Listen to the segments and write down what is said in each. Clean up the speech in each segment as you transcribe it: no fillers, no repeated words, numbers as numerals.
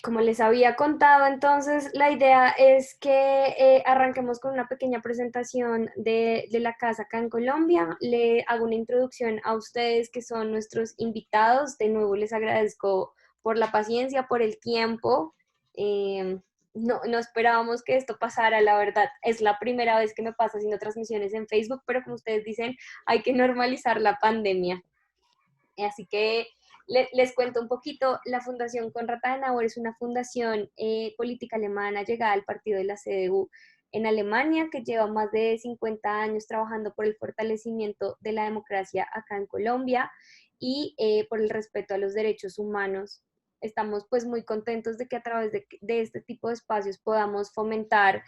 Como les había contado, entonces la idea es que arranquemos con una pequeña presentación de la casa acá en Colombia. Le hago una introducción a ustedes que son nuestros invitados. De nuevo les agradezco por la paciencia, por el tiempo. Eh, no esperábamos que esto pasara, la verdad. Es la primera vez que me pasa haciendo transmisiones en Facebook, pero como ustedes dicen, hay que normalizar la pandemia. Así que les cuento un poquito, la Fundación Konrad Adenauer es una fundación política alemana llegada al partido de la CDU en Alemania, que lleva más de 50 años trabajando por el fortalecimiento de la democracia acá en Colombia y por el respeto a los derechos humanos. Estamos pues muy contentos de que a través de este tipo de espacios podamos fomentar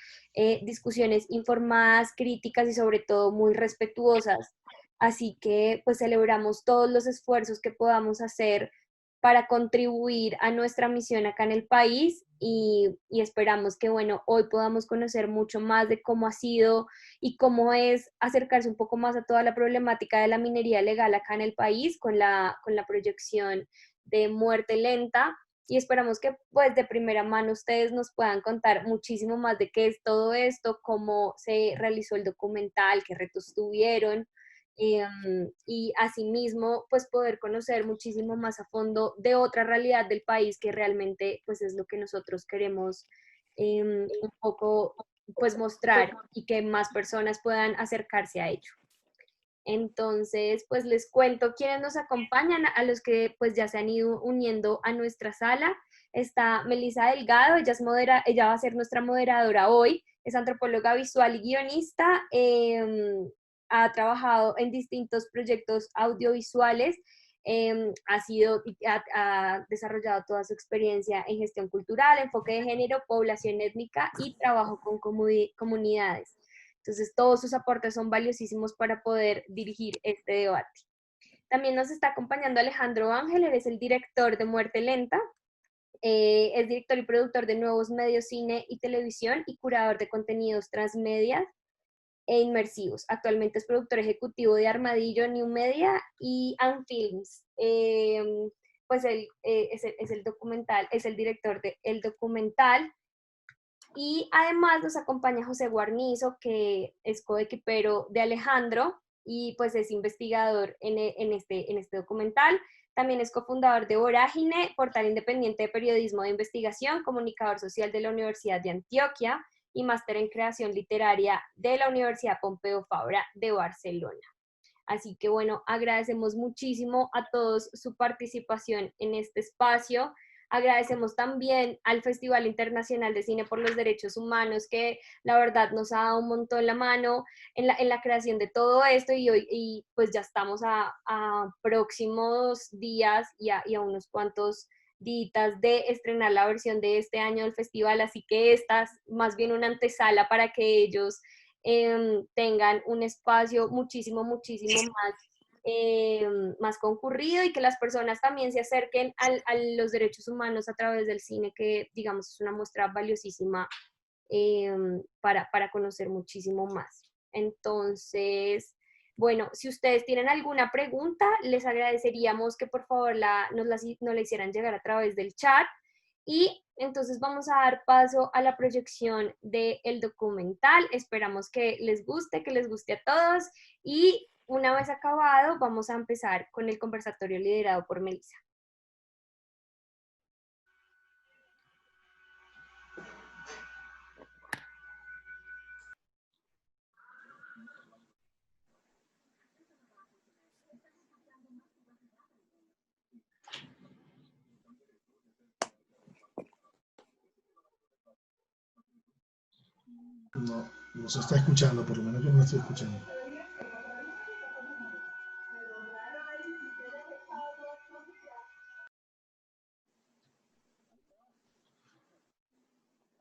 discusiones informadas, críticas y sobre todo muy respetuosas. Así que pues celebramos todos los esfuerzos que podamos hacer para contribuir a nuestra misión acá en el país y esperamos que, bueno, hoy podamos conocer mucho más de cómo ha sido y cómo es acercarse un poco más a toda la problemática de la minería legal acá en el país con la proyección de muerte lenta y esperamos que pues de primera mano ustedes nos puedan contar muchísimo más de qué es todo esto, cómo se realizó el documental, qué retos tuvieron y asimismo pues poder conocer muchísimo más a fondo de otra realidad del país que realmente pues es lo que nosotros queremos un poco pues mostrar y que más personas puedan acercarse a ello. Entonces, pues les cuento quiénes nos acompañan, a los que pues ya se han ido uniendo a nuestra sala. Está Melissa Delgado, ella va a ser nuestra moderadora hoy, es antropóloga visual y guionista, ha trabajado en distintos proyectos audiovisuales, ha desarrollado toda su experiencia en gestión cultural, enfoque de género, población étnica y trabajo con comunidades. Entonces, todos sus aportes son valiosísimos para poder dirigir este debate. También nos está acompañando Alejandro Ángel, él es el director de Muerte Lenta, es director y productor de nuevos medios, cine y televisión y curador de contenidos transmedia e inmersivos. Actualmente es productor ejecutivo de Armadillo, New Media y Films. Pues él es el documental, es el director de El Documental. Y además nos acompaña José Guarnizo, que es coequipero de Alejandro y pues es investigador en este documental. También es cofundador de Vorágine, portal independiente de periodismo de investigación, comunicador social de la Universidad de Antioquia y máster en creación literaria de la Universidad Pompeu Fabra de Barcelona. Así que bueno, agradecemos muchísimo a todos su participación en este espacio. Agradecemos también al Festival Internacional de Cine por los Derechos Humanos, que la verdad nos ha dado un montón la mano en la creación de todo esto y hoy y pues ya estamos a próximos días y a unos cuantos días de estrenar la versión de este año del festival, así que esta es más bien una antesala para que ellos tengan un espacio muchísimo más, más concurrido y que las personas también se acerquen a los derechos humanos a través del cine, que digamos es una muestra valiosísima para conocer muchísimo más. Entonces, bueno, si ustedes tienen alguna pregunta, les agradeceríamos que por favor nos la hicieran llegar a través del chat. Y entonces vamos a dar paso a la proyección del documental. Esperamos que les guste a todos. Y una vez acabado, vamos a empezar con el conversatorio liderado por Melissa. No, no se está escuchando, por lo menos yo no estoy escuchando.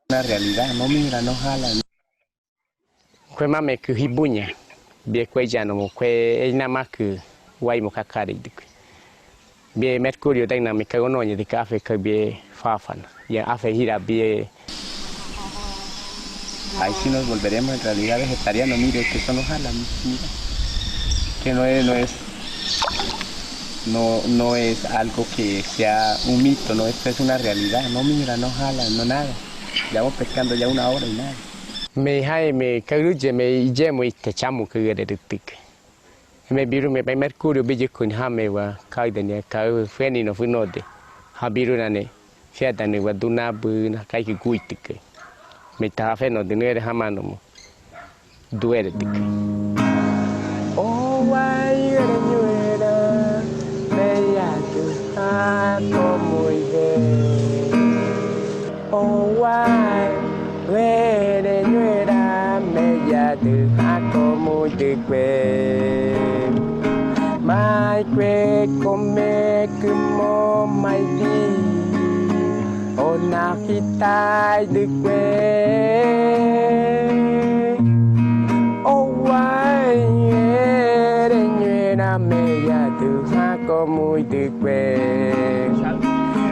Una realidad, no mira, no jala. Kwe mame ku hibunya, bie kwe jano mo kwe nama ku wai mo kakari dik. Bie mercurio tena me cago noña de café que bie fafan, ya hace gira bie. Ahí sí nos volveremos en realidad vegetarianos, mire que eso no jala, mira, que no es no es algo que sea un mito, no, esto es una realidad. No mira, no jala, no nada. Llevamos pescando ya 1 hora y nada. Me hay me caruche me llamo y te chamo que de tic. Me biru me by mercurio bije kun hame wa kaidania ka feni no funode. Ha biru nane. Fiata ne wa duna bu na kai ki kuitik. Me ta fe no de ne hamano mo. Duere tic. Oh why reñuera me ya tu ha como ide. Oh why reñuera me ya tu ha como ide. Mai que come como mai di. Ona kita de que. Meia tu hako muy de que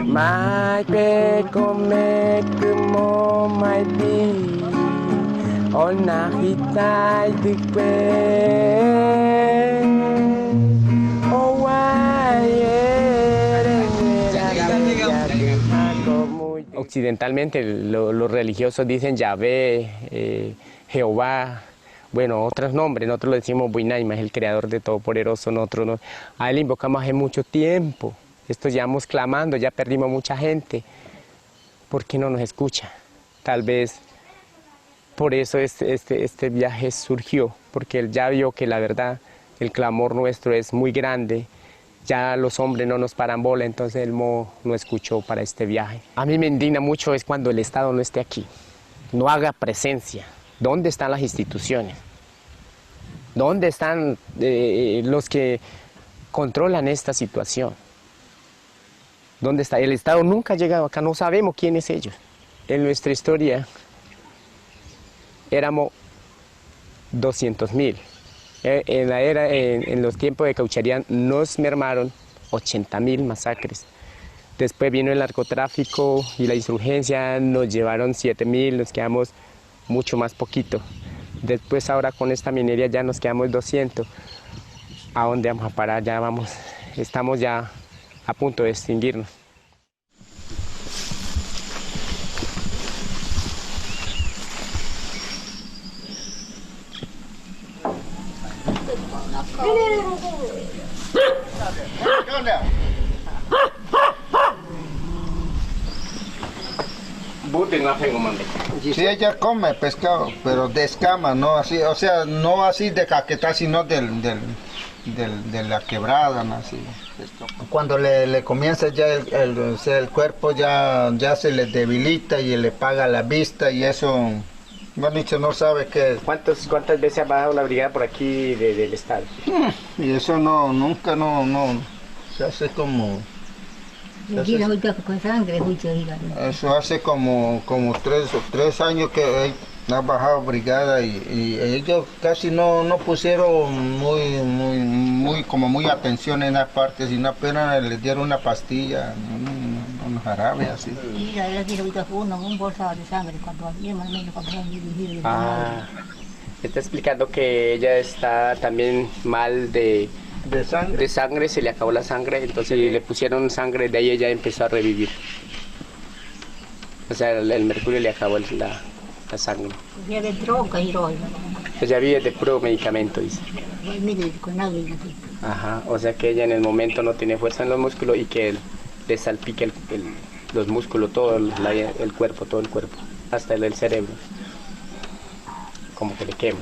mai que come como mai di ona hita de que oh occidentalmente los religiosos dicen Yahvé, Jehová. Bueno, otros nombres, nosotros le decimos Buinaima, es el creador de Todopoderoso, nosotros no, a él invocamos hace mucho tiempo, esto llevamos clamando, ya perdimos mucha gente, ¿por qué no nos escucha? Tal vez por eso este viaje surgió, porque él ya vio que la verdad, el clamor nuestro es muy grande, ya los hombres no nos paran bola, entonces él no escuchó para este viaje. A mí me indigna mucho es cuando el Estado no esté aquí, no haga presencia. ¿Dónde están las instituciones? ¿Dónde están los que controlan esta situación? ¿Dónde está? El Estado nunca ha llegado acá, no sabemos quiénes ellos. En nuestra historia éramos 200.000. En los tiempos de Caucharián nos mermaron 80.000 masacres. Después vino el narcotráfico y la insurgencia, nos llevaron 7.000, nos quedamos mucho más poquito. Después ahora con esta minería ya nos quedamos 200. ¿A dónde vamos a parar? Ya vamos, estamos ya a punto de extinguirnos. Sí, ella come pescado, pero de escama, no así, o sea, no así de caquetá, sino de la quebrada, ¿no? Así. Cuando le comienza ya el cuerpo ya se le debilita y le paga la vista y eso, bueno dicho, no sabe qué. ¿Cuántas veces ha bajado la brigada por aquí del estado? Y eso nunca se hace como... Eso hace como 3 años que ha bajado brigada y ellos casi no pusieron muy atención en las partes, sino apenas les dieron una pastilla, un jarabe así. Un bolso de sangre cuando está explicando que ella está también mal de sangre, se le acabó la sangre, entonces le pusieron sangre, de ahí ella empezó a revivir. O sea, el mercurio le acabó la sangre. Ella vive de puro medicamento, dice. Ajá, o sea que ella en el momento no tiene fuerza en los músculos y que le salpica los músculos, todo el cuerpo, todo el cuerpo, hasta el cerebro. Como que le quema.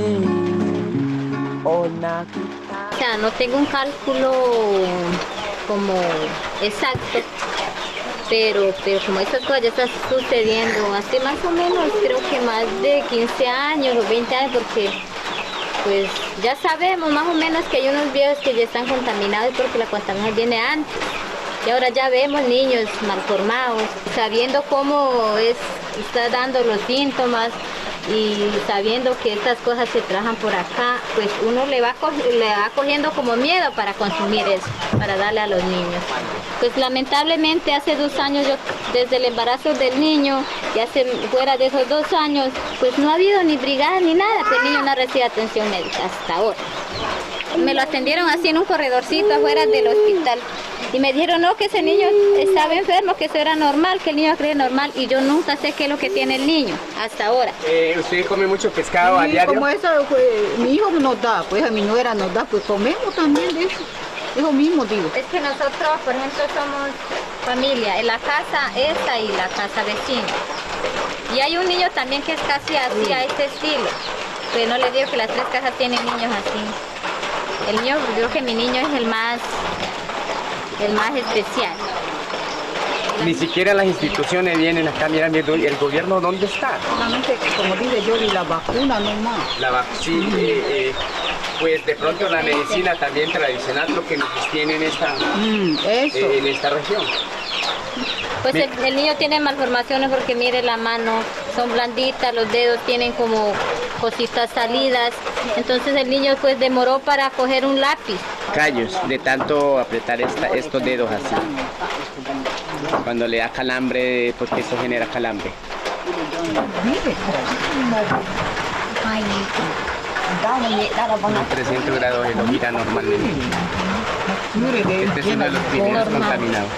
O sea, no tengo un cálculo como exacto, pero como estas cosas ya están sucediendo hace más o menos, creo que más de 15 años o 20 años, porque pues ya sabemos más o menos que hay unos viejos que ya están contaminados porque la contaminación viene antes. Y ahora ya vemos niños malformados, sabiendo cómo está dando los síntomas, y sabiendo que estas cosas se trabajan por acá, pues uno le va cogiendo como miedo para consumir eso, para darle a los niños. Pues lamentablemente hace 2 años, yo desde el embarazo del niño, y hace fuera de esos 2 años, pues no ha habido ni brigada ni nada, pues el niño no recibe atención médica hasta ahora. Me lo atendieron así en un corredorcito afuera del hospital. Y me dijeron, no, que ese niño estaba enfermo, que eso era normal, que el niño cree normal. Y yo nunca sé qué es lo que tiene el niño, hasta ahora. ¿Usted come mucho pescado a diario? Como eso, pues, mi hijo nos da, pues a mi nuera nos da, pues comemos también de eso. Eso mismo digo. Es que nosotros, por ejemplo, somos familia. En la casa esta y la casa vecina. Y hay un niño también que es casi así, a este estilo. Pero no le digo que las 3 casas tienen niños así. El niño, yo creo que mi niño es el más especial. Ni siquiera las instituciones vienen acá, miran el gobierno dónde está. Solamente, como dice yo, y la vacuna nomás. Pues de pronto la medicina también tradicional, lo que nos sostiene en esta región. Pues el niño tiene malformaciones porque mire la mano, son blanditas, los dedos tienen como cositas salidas, entonces el niño pues demoró para coger un lápiz. Callos, de tanto apretar estos dedos así. Cuando le da calambre, porque eso genera calambre. 300 grados de lo mira normalmente. Este es uno de los primeros contaminados.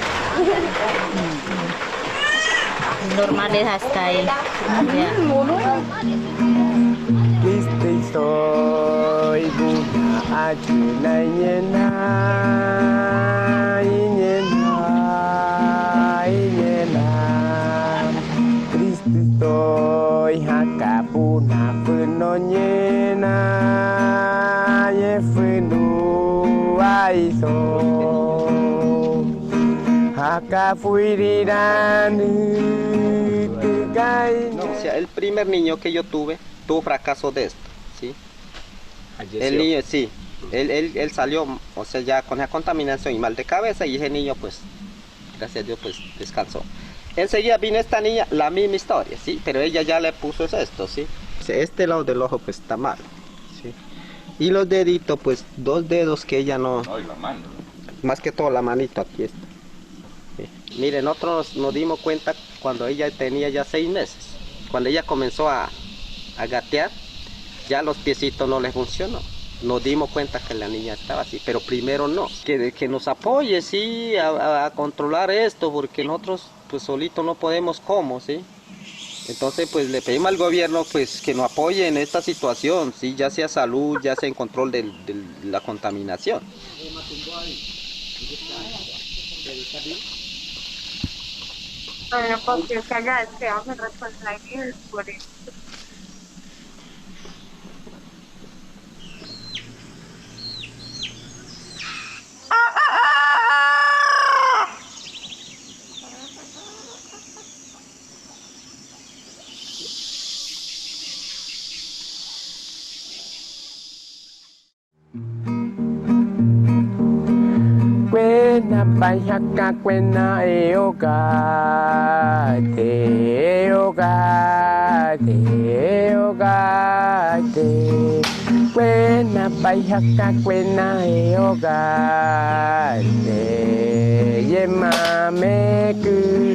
Normales hasta ahí. Triste soy, buena ayuna iñena, iñena, iñena. Triste soy, hakapuna funo ñena, yefunu aiso. No, o sea, el primer niño que yo tuve fracaso de esto, ¿sí? El niño, sí, él salió, o sea, ya con la contaminación y mal de cabeza, y ese niño, pues, gracias a Dios, pues, descansó. Enseguida vino esta niña, la misma historia, ¿sí? Pero ella ya le puso esto, ¿sí? O sea, este lado del ojo, pues, está mal, ¿sí? Y los deditos, pues, 2 dedos que ella no... Ay, la mano. Más que todo la manito, aquí está. Miren, nosotros nos dimos cuenta cuando ella tenía ya 6 meses. Cuando ella comenzó a gatear, ya los piecitos no le funcionó. Nos dimos cuenta que la niña estaba así, pero primero no. Que nos apoye, sí, a controlar esto, porque nosotros pues solitos no podemos cómo, ¿sí? Entonces pues le pedimos al gobierno pues que nos apoye en esta situación, ¿sí? Ya sea salud, ya sea en control de la contaminación. Bueno, porque allá seamos responsables por eso. Kwena bayaka kwena eogate Kwena bayaka kwena eogate Yemame ku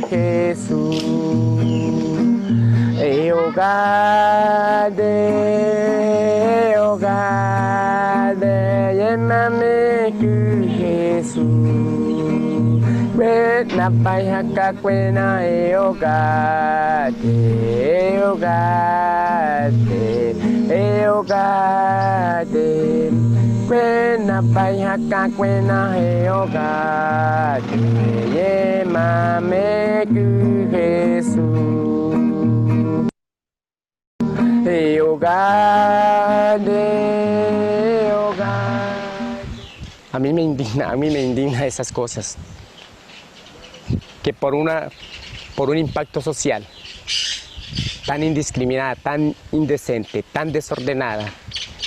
Jesús eogate Yemame ku Jesús, kwena bayaka kwena eogate, kwena bayaka kwena eogate, yemame ku Jesús, eogate. A mí me indigna esas cosas, que por un impacto social tan indiscriminada, tan indecente, tan desordenada,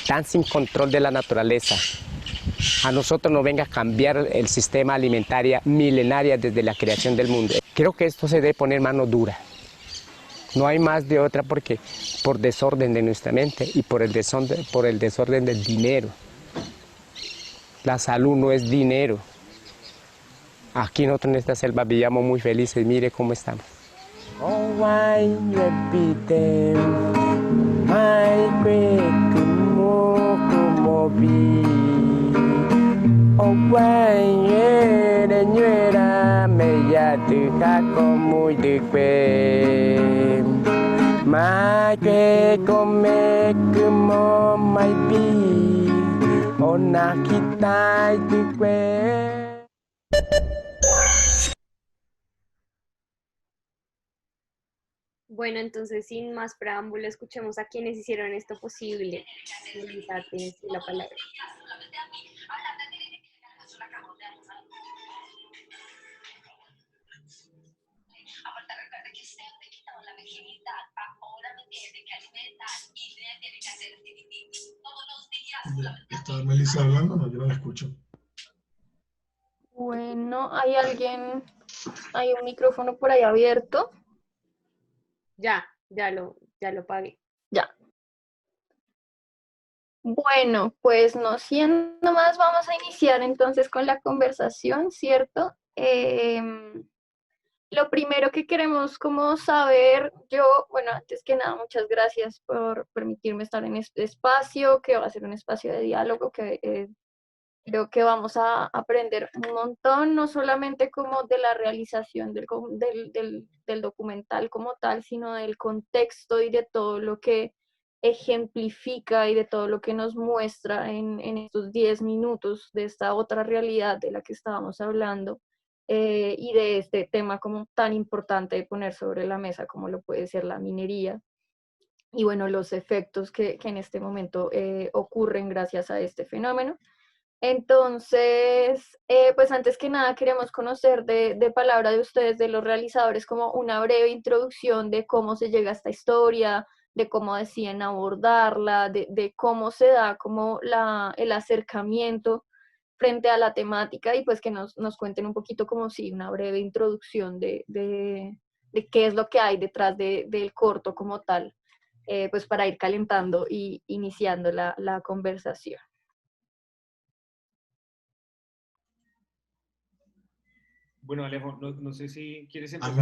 tan sin control de la naturaleza, a nosotros nos venga a cambiar el sistema alimentario milenario desde la creación del mundo. Creo que esto se debe poner mano dura No hay más de otra porque por desorden de nuestra mente y por el desorden del dinero. La salud no es dinero. Aquí nosotros en esta selva vivíamos muy felices, mire cómo estamos. Oh, why repite, my como vi. Oh, why me ya te como de que. My come como my be. Ona kita de que. Bueno, entonces sin más preámbulo, escuchemos a quienes hicieron esto posible. Melissa, tienes la palabra. ¿Está Melissa hablando? No, yo no la escucho. Bueno, hay un micrófono por ahí abierto. Ya lo pagué. Ya. Bueno, pues no siendo más, vamos a iniciar entonces con la conversación, ¿cierto? Lo primero que queremos como saber, bueno, antes que nada, muchas gracias por permitirme estar en este espacio, que va a ser un espacio de diálogo, que creo que vamos a aprender un montón, no solamente como de la realización del documental como tal, sino del contexto y de todo lo que ejemplifica y de todo lo que nos muestra en estos 10 minutos de esta otra realidad de la que estábamos hablando, y de este tema como tan importante de poner sobre la mesa como lo puede ser la minería y bueno, los efectos que en este momento ocurren gracias a este fenómeno. Entonces, pues antes que nada queremos conocer de palabra de ustedes, de los realizadores, como una breve introducción de cómo se llega a esta historia, de cómo deciden abordarla, de cómo se da como el acercamiento frente a la temática y pues que nos cuenten un poquito como si una breve introducción de qué es lo que hay detrás del corto como tal, pues para ir calentando y iniciando la conversación. Bueno, Alejo, no sé si quieres A empezar.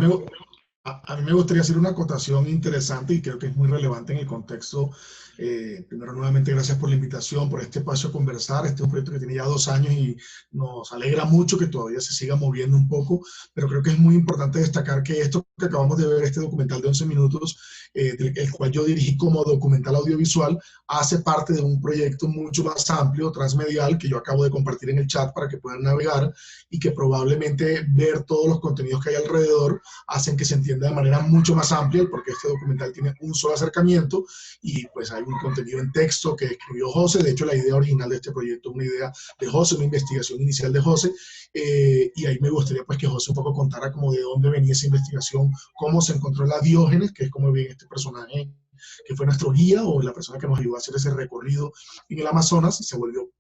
mí me gustaría hacer una acotación interesante y creo que es muy relevante en el contexto. Primero, nuevamente, gracias por la invitación, por este espacio a conversar. Este es un proyecto que tiene ya 2 años y nos alegra mucho que todavía se siga moviendo un poco, pero creo que es muy importante destacar que esto que acabamos de ver, este documental de 11 minutos, el cual yo dirigí como documental audiovisual, hace parte de un proyecto mucho más amplio, transmedial, que yo acabo de compartir en el chat para que puedan navegar y que probablemente ver todos los contenidos que hay alrededor hacen que se entienda de manera mucho más amplia, porque este documental tiene un solo acercamiento y pues hay un contenido en texto que escribió José. De hecho, la idea original de este proyecto es una idea de José, una investigación inicial de José, y ahí me gustaría pues que José un poco contara como de dónde venía esa investigación, cómo se encontró la Diógenes, que es como viene este personaje que fue nuestro guía o la persona que nos ayudó a hacer ese recorrido en el Amazonas y se volvió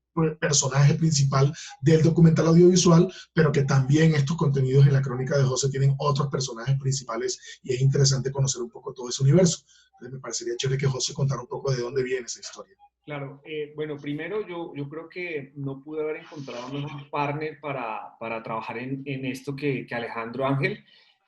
personaje principal del documental audiovisual, pero que también estos contenidos en la crónica de José tienen otros personajes principales y es interesante conocer un poco todo ese universo. Entonces me parecería chévere que José contara un poco de dónde viene esa historia. Claro, bueno, primero yo creo que no pude haber encontrado un mejor partner para trabajar en esto que Alejandro Ángel.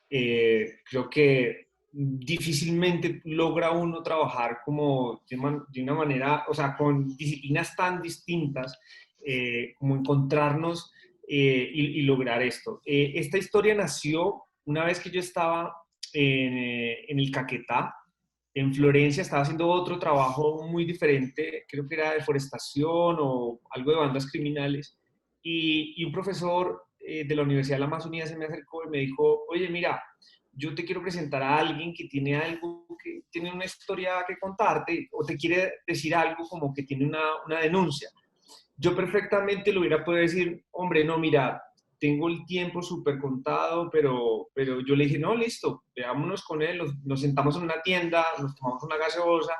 Creo que difícilmente logra uno trabajar como de una manera, o sea, con disciplinas tan distintas, como encontrarnos y lograr esto. Esta historia nació una vez que yo estaba en el Caquetá, en Florencia. Estaba haciendo otro trabajo muy diferente, creo que era deforestación o algo de bandas criminales, y un profesor de la Universidad de la Amazonía se me acercó y me dijo, oye, mira, yo te quiero presentar a alguien que tiene algo, que tiene una historia que contarte, o te quiere decir algo como que tiene una denuncia. Yo perfectamente le hubiera podido decir, hombre, no, mira, tengo el tiempo súper contado, pero yo le dije, no, listo, veámonos con él, nos sentamos en una tienda, nos tomamos una gaseosa,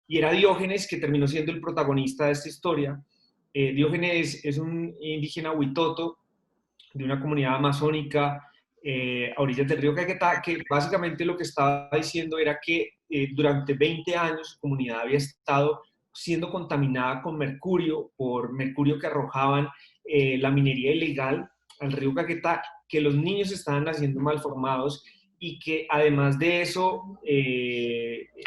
y era Diógenes que terminó siendo el protagonista de esta historia. Diógenes es un indígena huitoto de una comunidad amazónica a orillas del río Caquetá, que básicamente lo que estaba diciendo era que durante 20 años su comunidad había estado siendo contaminada con mercurio, por mercurio que arrojaban la minería ilegal al río Caquetá, que los niños estaban naciendo malformados y que además de eso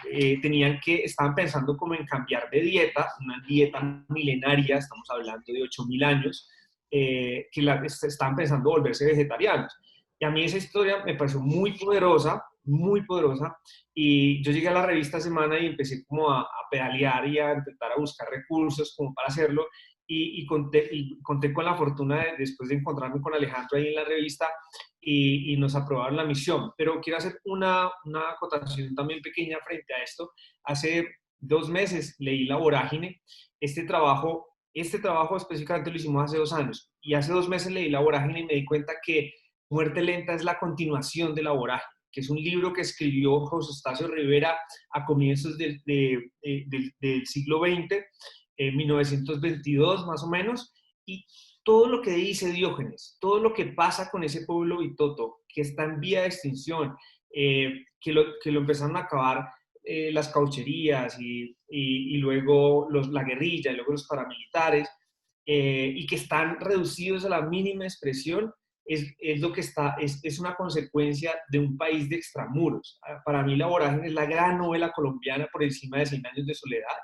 estaban pensando como en cambiar de dieta, una dieta milenaria, estamos hablando de 8.000 años, que estaban pensando volverse vegetarianos. Y a mí esa historia me pareció muy poderosa, y yo llegué a la revista Semana y empecé como a pedalear y a intentar a buscar recursos como para hacerlo, y conté con la fortuna después de encontrarme con Alejandro ahí en la revista, y nos aprobaron la misión. Pero quiero hacer una acotación también pequeña frente a esto. Hace 2 meses leí La Vorágine. Este trabajo específicamente lo hicimos hace 2 años, y hace 2 meses leí La Vorágine y me di cuenta que Muerte Lenta es la continuación de La Vorágine, que es un libro que escribió José Eustacio Rivera a comienzos del siglo XX, 1922 más o menos, y todo lo que dice Diógenes, todo lo que pasa con ese pueblo bitoto, que está en vía de extinción, que lo empezaron a acabar las caucherías y luego la guerrilla y luego los paramilitares, y que están reducidos a la mínima expresión, es lo que es una consecuencia de un país de extramuros. Para mí La Vorágine es la gran novela colombiana por encima de 100 años de soledad,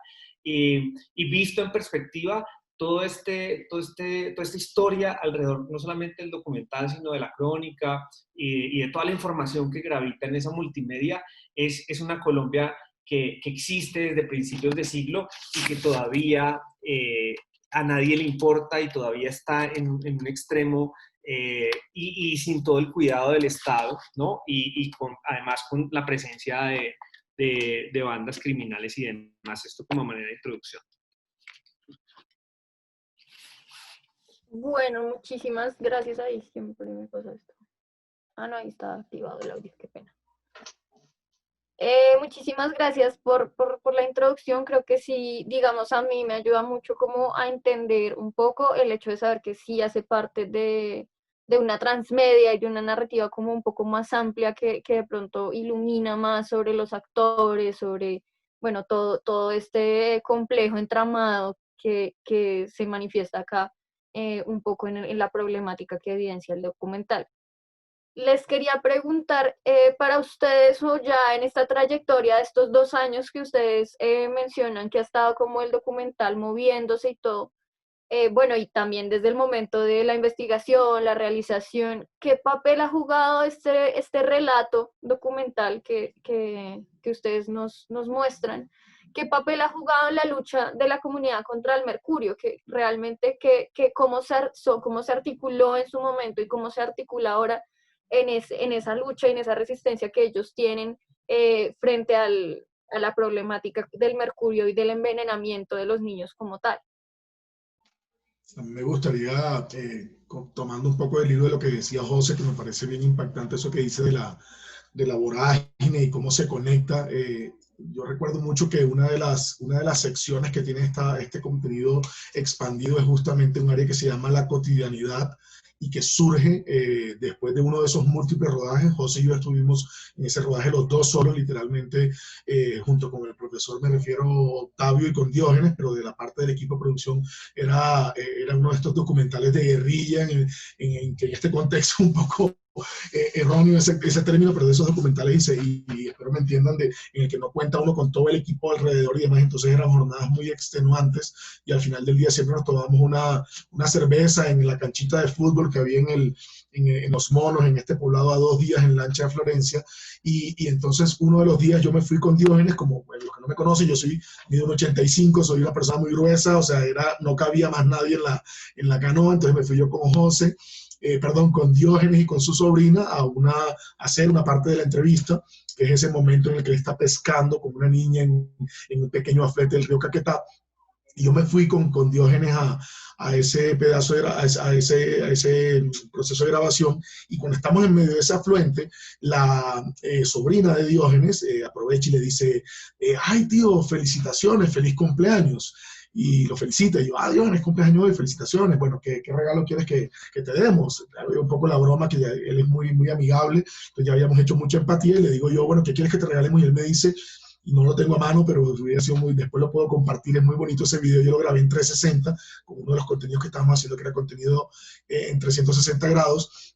y visto en perspectiva toda esta historia alrededor, no solamente del documental, sino de la crónica y de toda la información que gravita en esa multimedia, es una Colombia que existe desde principios de siglo y que todavía a nadie le importa y todavía está en un extremo, y sin todo el cuidado del Estado, ¿no? Además con la presencia de bandas criminales y demás. Esto como manera de introducción. Bueno, muchísimas gracias. Ahí siempre me pasa esto. Ah, no, ahí está activado el audio, qué pena. Muchísimas gracias por la introducción. Creo que sí, digamos, a mí me ayuda mucho como a entender un poco el hecho de saber que sí hace parte de una transmedia y de una narrativa como un poco más amplia que de pronto ilumina más sobre los actores, sobre, bueno, todo este complejo entramado que se manifiesta acá, un poco en la problemática que evidencia el documental. Les quería preguntar, para ustedes, o ya en esta trayectoria de estos 2 años que ustedes mencionan que ha estado como el documental moviéndose y todo, bueno, y también desde el momento de la investigación, la realización, ¿qué papel ha jugado este relato documental que ustedes nos muestran? ¿Qué papel ha jugado en la lucha de la comunidad contra el mercurio? Que realmente, cómo se articuló en su momento y cómo se articula ahora en esa lucha y en esa resistencia que ellos tienen frente a la problemática del mercurio y del envenenamiento de los niños como tal. A mí me gustaría, tomando un poco del hilo de lo que decía José, que me parece bien impactante eso que dice de la vorágine y cómo se conecta. Yo recuerdo mucho que una de las secciones que tiene este contenido expandido es justamente un área que se llama la cotidianidad, y que surge después de uno de esos múltiples rodajes. José y yo estuvimos en ese rodaje los 2 solos, literalmente, junto con el profesor, me refiero Octavio, y con Diógenes, pero de la parte del equipo de producción era uno de estos documentales de guerrilla, en que en este contexto un poco erróneo ese término, pero de esos documentales, y espero me entiendan, en el que no cuenta uno con todo el equipo alrededor y demás. Entonces eran jornadas muy extenuantes, y al final del día siempre nos tomamos una cerveza en la canchita de fútbol que había en Los Monos, en este poblado a 2 días en Lancha de Florencia. Y entonces uno de los días yo me fui con Diógenes, como bueno, los que no me conocen, yo mido 1,85, soy una persona muy gruesa, o sea, no cabía más nadie en la canoa. Entonces me fui yo con José, con Diógenes y con su sobrina a hacer una parte de la entrevista, que es ese momento en el que él está pescando con una niña en un pequeño afluente del río Caquetá. Y yo me fui con Diógenes a ese pedazo, a ese proceso de grabación, y cuando estamos en medio de ese afluente, la sobrina de Diógenes aprovecha y le dice, ay tío, felicitaciones, feliz cumpleaños. y lo felicita. Y yo, Dios, es cumpleaños hoy, felicitaciones. Bueno, ¿qué regalo quieres que te demos? Claro, un poco la broma, que él es muy, muy amigable, entonces ya habíamos hecho mucha empatía, y le digo yo, bueno, ¿qué quieres que te regalemos? Y él me dice, y no lo tengo a mano, pero hubiera sido después lo puedo compartir, es muy bonito ese video, yo lo grabé en 360, con uno de los contenidos que estábamos haciendo, que era contenido en 360 grados,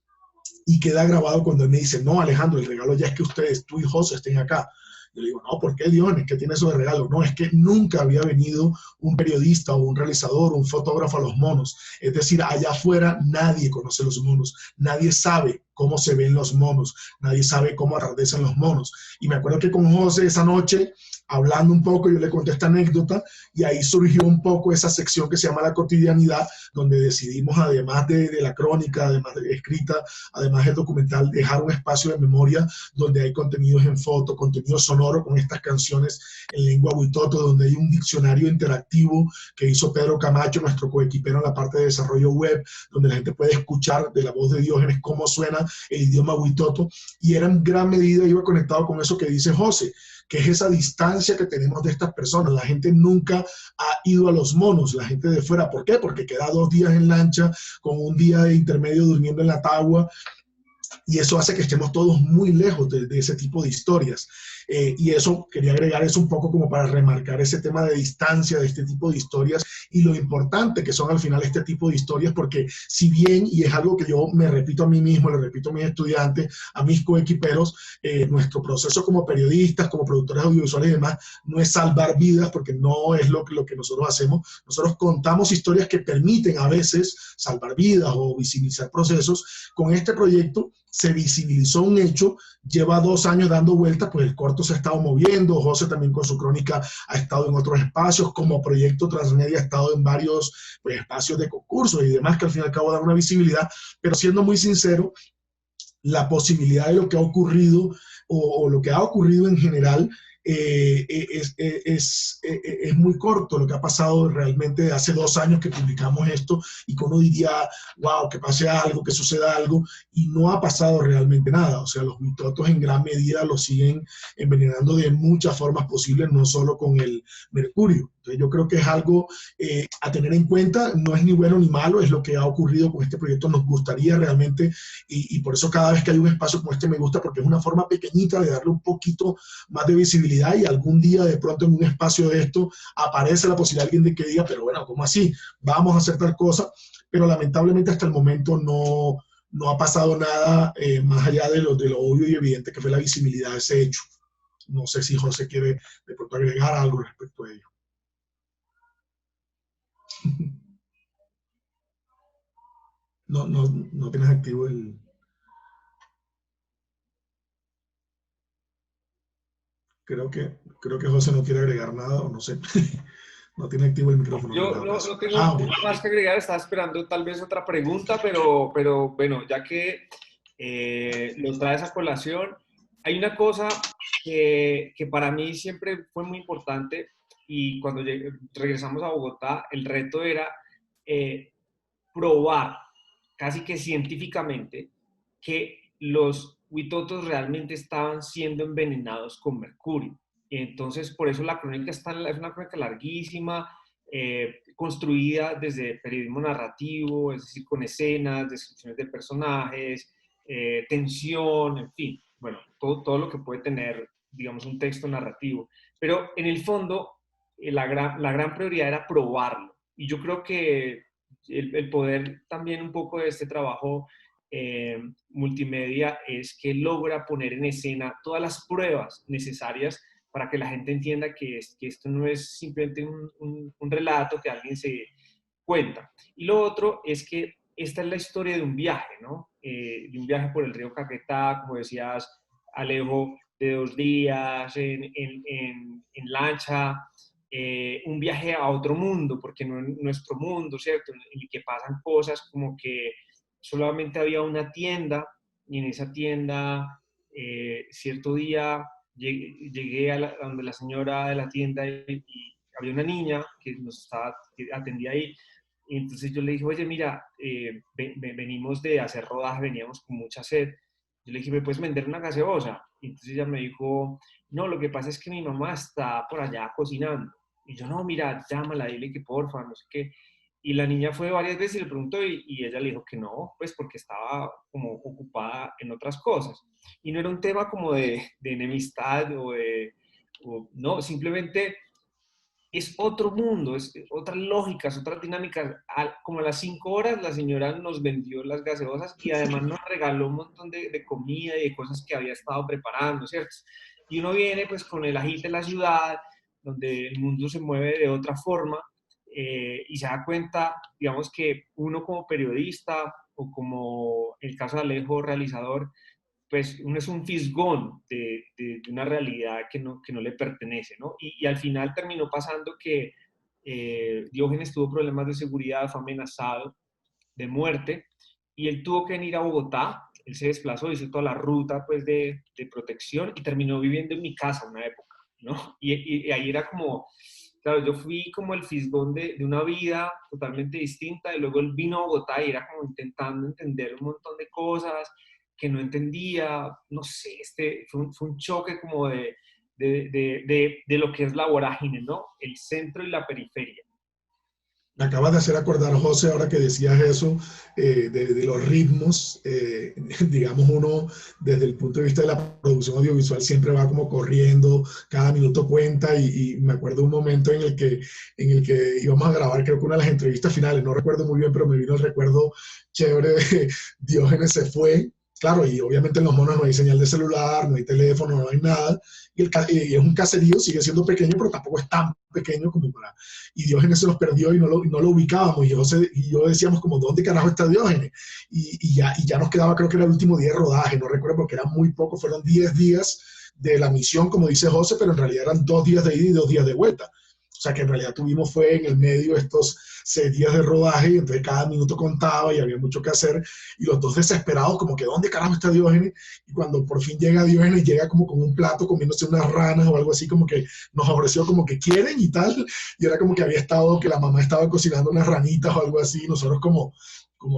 y queda grabado cuando él me dice, no, Alejandro, el regalo ya es que ustedes, tú y José, estén acá. Yo le digo, no, ¿por qué, Dios? ¿Qué tiene eso de regalo? No, es que nunca había venido un periodista o un realizador o un fotógrafo a Los Monos. Es decir, allá afuera nadie conoce los monos, nadie sabe cómo se ven los monos, nadie sabe cómo atardecen los monos. Y me acuerdo que con José esa noche, hablando un poco, yo le conté esta anécdota, y ahí surgió un poco esa sección que se llama La Cotidianidad, donde decidimos, además de la crónica, además de escrita, además del documental, dejar un espacio de memoria donde hay contenidos en foto, contenido sonoro con estas canciones en lengua huitoto, donde hay un diccionario interactivo que hizo Pedro Camacho, nuestro coequipero en la parte de desarrollo web, donde la gente puede escuchar de la voz de Diógenes cómo suena el idioma huitoto, y era en gran medida, iba conectado con eso que dice José, que es esa distancia que tenemos de estas personas. La gente nunca ha ido a Los Monos, la gente de fuera. ¿Por qué? Porque queda 2 días en lancha, con un día de intermedio durmiendo en la tagua, y eso hace que estemos todos muy lejos de ese tipo de historias. Y eso, quería agregar eso un poco como para remarcar ese tema de distancia de este tipo de historias y lo importante que son al final este tipo de historias, porque si bien, y es algo que yo me repito a mí mismo, le repito a mis estudiantes, a mis coequiperos, nuestro proceso como periodistas, como productores audiovisuales y demás, no es salvar vidas, porque no es lo que nosotros hacemos. Nosotros contamos historias que permiten a veces salvar vidas o visibilizar procesos. Con este proyecto se visibilizó un hecho, lleva 2 años dando vueltas, pues el corto se ha estado moviendo, José también con su crónica ha estado en otros espacios, como Proyecto Transmedia ha estado en varios espacios de concursos y demás, que al fin y al cabo dan una visibilidad, pero siendo muy sincero, la posibilidad de lo que ha ocurrido o lo que ha ocurrido en general es muy corto. Lo que ha pasado realmente hace 2 años que publicamos esto y que uno diría, wow, que pase algo, que suceda algo, y no ha pasado realmente nada. O sea, los huitotos en gran medida lo siguen envenenando de muchas formas posibles, no solo con el mercurio. Entonces yo creo que es algo a tener en cuenta, no es ni bueno ni malo, es lo que ha ocurrido con este proyecto. Nos gustaría realmente, y por eso cada vez que hay un espacio como este me gusta, porque es una forma pequeñita de darle un poquito más de visibilidad, y algún día de pronto en un espacio de esto aparece la posibilidad de alguien de que diga, pero bueno, ¿cómo así? Vamos a hacer tal cosa, pero lamentablemente hasta el momento no ha pasado nada más allá de lo obvio y evidente que fue la visibilidad de ese hecho. No sé si José quiere de pronto agregar algo respecto a ello. No tienes activo el... Creo que José no quiere agregar nada, o no sé. No tiene activo el micrófono. Yo no tengo okay. Más que agregar, estaba esperando tal vez otra pregunta, pero bueno, ya que lo traes a colación, hay una cosa que para mí siempre fue muy importante, y cuando regresamos a Bogotá, el reto era probar casi que científicamente que los huitotos realmente estaban siendo envenenados con mercurio. Y entonces, por eso la crónica es una crónica larguísima, construida desde periodismo narrativo, es decir, con escenas, descripciones de personajes, tensión, en fin, bueno, todo lo que puede tener, digamos, un texto narrativo. Pero en el fondo, la gran prioridad era probarlo. Y yo creo que el poder también un poco de este trabajo multimedia es que logra poner en escena todas las pruebas necesarias para que la gente entienda que esto no es simplemente un relato que alguien se cuenta. Y lo otro es que esta es la historia de un viaje, ¿no? De un viaje por el río Caquetá, como decías, Alejo, de 2 días en lancha, un viaje a otro mundo, porque no en nuestro mundo, ¿cierto? En el que pasan cosas como que solamente había una tienda, y en esa tienda, cierto día, llegué a donde la señora de la tienda y había una niña que atendía ahí. Y entonces yo le dije, oye, mira, venimos de hacer rodaje, veníamos con mucha sed. Yo le dije, ¿me puedes vender una gaseosa? Y entonces ella me dijo, no, lo que pasa es que mi mamá está por allá cocinando. Y yo, no, mira, llámala, dile que porfa, no sé qué. Y la niña fue varias veces y le preguntó y ella le dijo que no, pues porque estaba como ocupada en otras cosas. Y no era un tema como de enemistad no, simplemente es otro mundo, es otras lógicas, otras dinámicas. Como a las 5 horas la señora nos vendió las gaseosas y además nos regaló un montón de comida y de cosas que había estado preparando, ¿cierto? Y uno viene pues con el agite de la ciudad, donde el mundo se mueve de otra forma, y se da cuenta, digamos, que uno como periodista o como el caso de Alejo, realizador, pues uno es un fisgón de una realidad que no le pertenece, ¿no? Y al final terminó pasando que Diógenes tuvo problemas de seguridad, fue amenazado de muerte, y él tuvo que venir a Bogotá. Él se desplazó, hizo toda la ruta pues de protección y terminó viviendo en mi casa una época, ¿no? Y ahí era como, claro, yo fui como el fisgón de una vida totalmente distinta, y luego él vino a Bogotá y era como intentando entender un montón de cosas que no entendía, no sé, fue un choque como de lo que es la vorágine, ¿no? El centro y la periferia. Me acabas de hacer acordar, José, ahora que decías eso, de los ritmos. Digamos, uno desde el punto de vista de la producción audiovisual siempre va como corriendo, cada minuto cuenta, y me acuerdo un momento en el que íbamos a grabar, creo que una de las entrevistas finales, no recuerdo muy bien, pero me vino el recuerdo chévere de Diógenes se fue. Claro, y obviamente en los monos no hay señal de celular, no hay teléfono, no hay nada, y es un caserío, sigue siendo pequeño, pero tampoco es tan pequeño como para... Y Diógenes se los perdió y no lo ubicábamos, y yo decíamos como, ¿dónde carajo está Diógenes? Y ya nos quedaba, creo que era el último día de rodaje, no recuerdo porque eran muy pocos, fueron 10 días de la misión, como dice José, pero en realidad eran 2 días de ida y 2 días de vuelta. O sea que en realidad tuvimos fue en el medio estos 6 días de rodaje, y entonces cada minuto contaba y había mucho que hacer, y los dos desesperados como que ¿dónde carajo está Diógenes? Y cuando por fin llega Diógenes, llega como con un plato comiéndose unas ranas o algo así, como que nos ofreció como que quieren y tal, y era como que había estado, que la mamá estaba cocinando unas ranitas o algo así, y nosotros como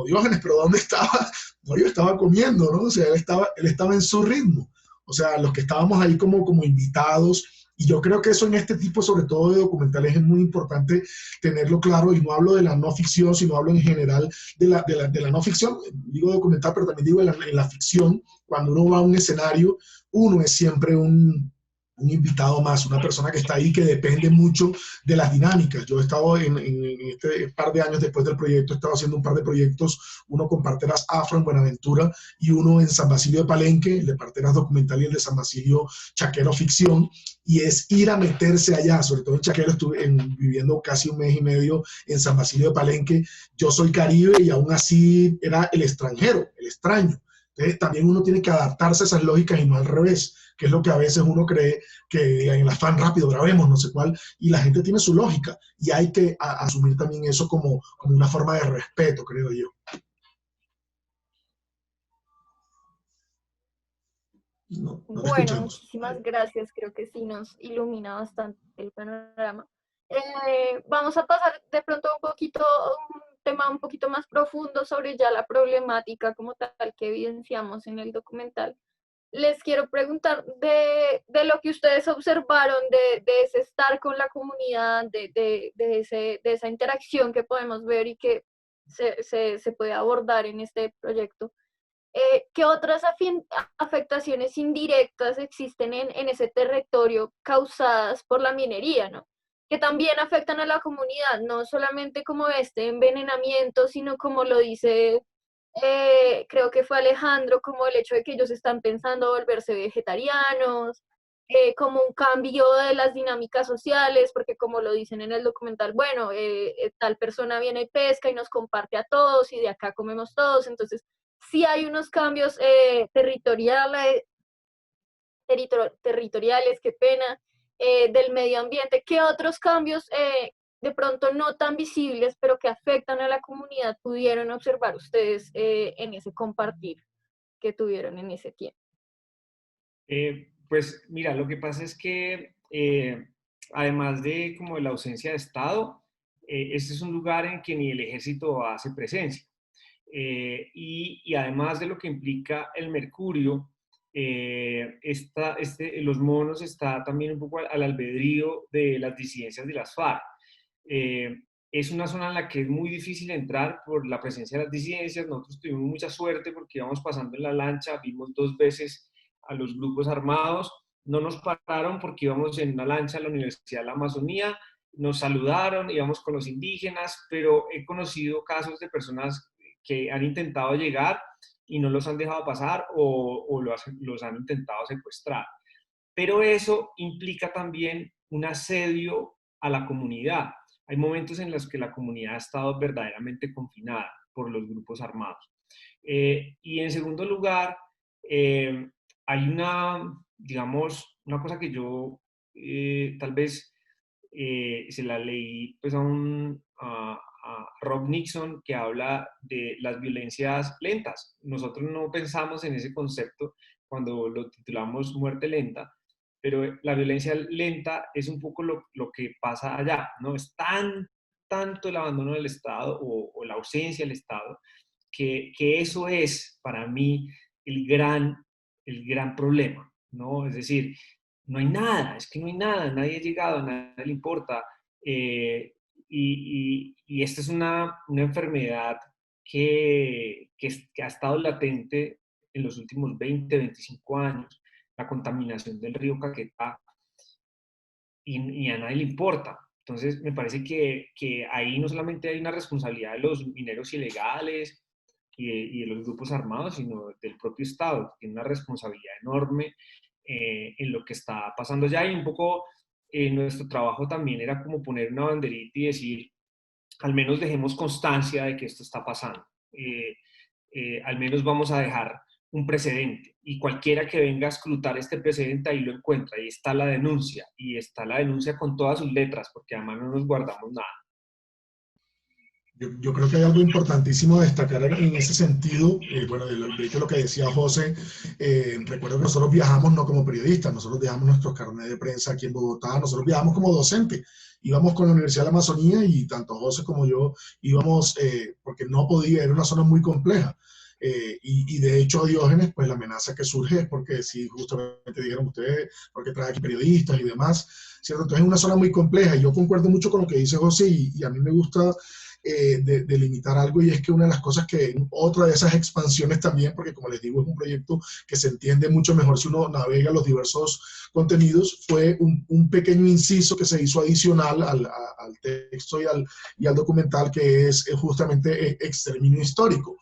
Diógenes, pero ¿dónde estaba? No, yo estaba comiendo, ¿no? O sea, él estaba en su ritmo. O sea, los que estábamos ahí como invitados. Y yo creo que eso en este tipo, sobre todo de documentales, es muy importante tenerlo claro. Y no hablo de la no ficción, sino hablo en general de la no ficción. Digo documental, pero también digo en la ficción. Cuando uno va a un escenario, uno es siempre un invitado más, una persona que está ahí, que depende mucho de las dinámicas. Yo he estado en este par de años después del proyecto, he estado haciendo un par de proyectos, uno con Parteras Afro en Buenaventura y uno en San Basilio de Palenque, el de Parteras Documental y el de San Basilio Chaquero Ficción, y es ir a meterse allá, sobre todo en Chaquero estuve viviendo casi 1 mes y medio en San Basilio de Palenque. Yo soy caribe y aún así era el extranjero, el extraño. Entonces también uno tiene que adaptarse a esas lógicas y no al revés, que es lo que a veces uno cree que en el afán rápido grabemos, no sé cuál, y la gente tiene su lógica, y hay que asumir también eso como una forma de respeto, creo yo. No bueno, muchísimas gracias, creo que sí nos ilumina bastante el panorama. Vamos a pasar de pronto un poquito a un tema un poquito más profundo sobre ya la problemática como tal que evidenciamos en el documental. Les quiero preguntar de lo que ustedes observaron, de ese estar con la comunidad, de esa interacción que podemos ver y que se puede abordar en este proyecto. ¿Qué otras afectaciones indirectas existen en ese territorio causadas por la minería, ¿no? Que también afectan a la comunidad, no solamente como este envenenamiento, sino como lo dice... creo que fue Alejandro, como el hecho de que ellos están pensando volverse vegetarianos, como un cambio de las dinámicas sociales, porque como lo dicen en el documental, bueno, tal persona viene y pesca y nos comparte a todos y de acá comemos todos, entonces sí hay unos cambios territoriales, qué pena, del medio ambiente. ¿Qué otros cambios de pronto no tan visibles, pero que afectan a la comunidad, pudieron observar ustedes en ese compartir que tuvieron en ese tiempo? Pues mira, lo que pasa es que además de como de la ausencia de Estado, este es un lugar en que ni el ejército hace presencia. Y además de lo que implica el mercurio, los monos está también un poco al albedrío de las disidencias de las FARC. Es una zona en la que es muy difícil entrar por la presencia de las disidencias. Nosotros tuvimos mucha suerte porque íbamos pasando en la lancha, vimos 2 veces a los grupos armados, no nos pararon porque íbamos en una lancha a la Universidad de la Amazonía, nos saludaron, íbamos con los indígenas, pero he conocido casos de personas que han intentado llegar y no los han dejado pasar o los han intentado secuestrar. Pero eso implica también un asedio a la comunidad. Hay momentos en los que la comunidad ha estado verdaderamente confinada por los grupos armados. Y en segundo lugar, hay digamos, una cosa que yo tal vez se la leí pues a Rob Nixon, que habla de las violencias lentas. Nosotros no pensamos en ese concepto cuando lo titulamos muerte lenta, pero la violencia lenta es un poco lo que pasa allá, ¿no? Es tanto el abandono del Estado o la ausencia del Estado, que eso es para mí el gran problema, ¿no? Es decir, no hay nada, es que no hay nada, nadie ha llegado, a nadie le importa. Y esta es una enfermedad que ha estado latente en los últimos 20, 25 años, la contaminación del río Caquetá, y a nadie le importa. Entonces, me parece que ahí no solamente hay una responsabilidad de los mineros ilegales y de los grupos armados, sino del propio Estado, que tiene una responsabilidad enorme en lo que está pasando allá. Y un poco nuestro trabajo también era como poner una banderita y decir, al menos dejemos constancia de que esto está pasando. Al menos vamos a dejar un precedente, y cualquiera que venga a escrutar este precedente ahí lo encuentra, ahí está la denuncia, y está la denuncia con todas sus letras, porque además no nos guardamos nada. Yo creo que hay algo importantísimo a destacar en ese sentido. Bueno, de hecho lo que decía José, recuerdo que nosotros viajamos no como periodistas, nosotros dejamos nuestros carnets de prensa aquí en Bogotá, nosotros viajamos como docentes, íbamos con la Universidad de la Amazonía y tanto José como yo íbamos porque no podía, era una zona muy compleja. Y de hecho, Diógenes, pues la amenaza que surge es porque, si justamente dijeron ustedes, porque trae aquí periodistas y demás, ¿cierto? Entonces es una zona muy compleja, y yo concuerdo mucho con lo que dice José, y a mí me gusta delimitar algo, y es que una de las cosas que, otra de esas expansiones también, porque como les digo, es un proyecto que se entiende mucho mejor si uno navega los diversos contenidos, fue un pequeño inciso que se hizo adicional al texto y al documental, que es justamente Exterminio Histórico.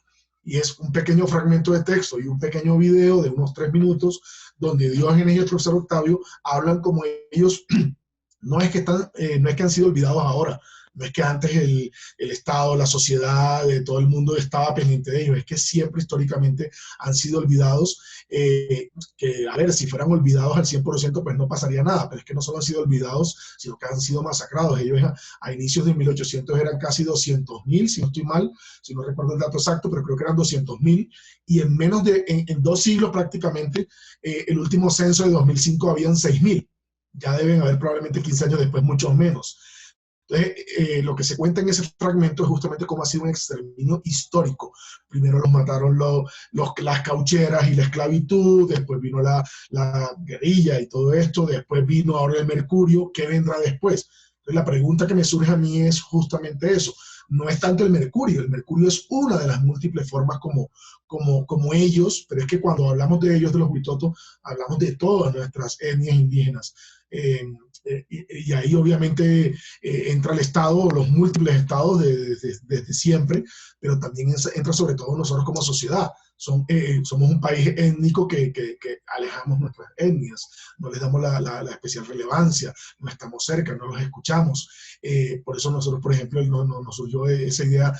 Y es un pequeño fragmento de texto y un pequeño video de unos 3 minutos, donde Diógenes y el profesor Octavio hablan como ellos, no es que han sido olvidados ahora, no es que antes el Estado, la sociedad, todo el mundo estaba pendiente de ellos, es que siempre históricamente han sido olvidados, que a ver, si fueran olvidados al 100% pues no pasaría nada, pero es que no solo han sido olvidados, sino que han sido masacrados. Ellos a inicios de 1800 eran casi 200.000, si no estoy mal, si no recuerdo el dato exacto, pero creo que eran 200.000, y en menos de, en 2 siglos prácticamente, el último censo de 2005 habían 6.000, ya deben haber probablemente 15 años después muchos menos. Entonces, lo que se cuenta en ese fragmento es justamente cómo ha sido un exterminio histórico. Primero los mataron las caucheras y la esclavitud, después vino la guerrilla y todo esto, después vino ahora el mercurio. ¿Qué vendrá después? Entonces, la pregunta que me surge a mí es justamente eso. No es tanto el mercurio es una de las múltiples formas como ellos, pero es que cuando hablamos de ellos, de los huitotos, hablamos de todas nuestras etnias indígenas. Y ahí obviamente entra el Estado, los múltiples estados desde siempre, pero también entra sobre todo nosotros como sociedad. Somos un país étnico que alejamos nuestras etnias, no les damos la especial relevancia, no estamos cerca, no los escuchamos. Por eso nosotros, por ejemplo, nos surgió esa idea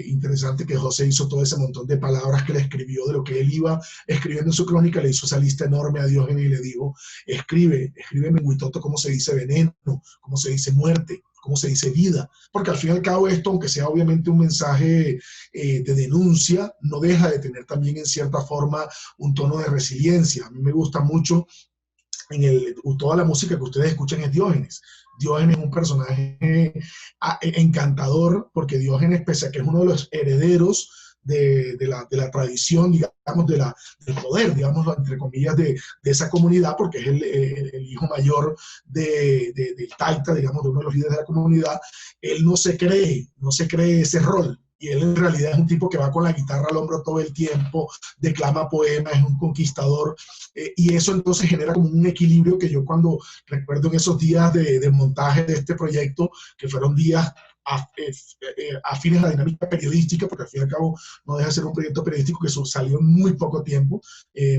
interesante que José hizo todo ese montón de palabras que le escribió de lo que él iba escribiendo en su crónica, le hizo esa lista enorme a Diógenes y le dijo, escríbeme en huitoto cómo se dice veneno, cómo se dice muerte, cómo se dice vida, porque al fin y al cabo esto, aunque sea obviamente un mensaje de denuncia, no deja de tener también en cierta forma un tono de resiliencia. A mí me gusta mucho toda la música que ustedes escuchan es Diógenes. Diógenes es un personaje encantador, porque Diógenes, pese a que es uno de los herederos de la tradición, digamos, del poder, digamos, entre comillas, de esa comunidad, porque es el hijo mayor del taita, digamos, de uno de los líderes de la comunidad. Él no se cree ese rol. Y él en realidad es un tipo que va con la guitarra al hombro todo el tiempo, declama poemas, es un conquistador, y eso entonces genera como un equilibrio que yo cuando recuerdo en esos días de montaje de este proyecto, que fueron días afines a la dinámica periodística, porque al fin y al cabo no deja de ser un proyecto periodístico que salió en muy poco tiempo,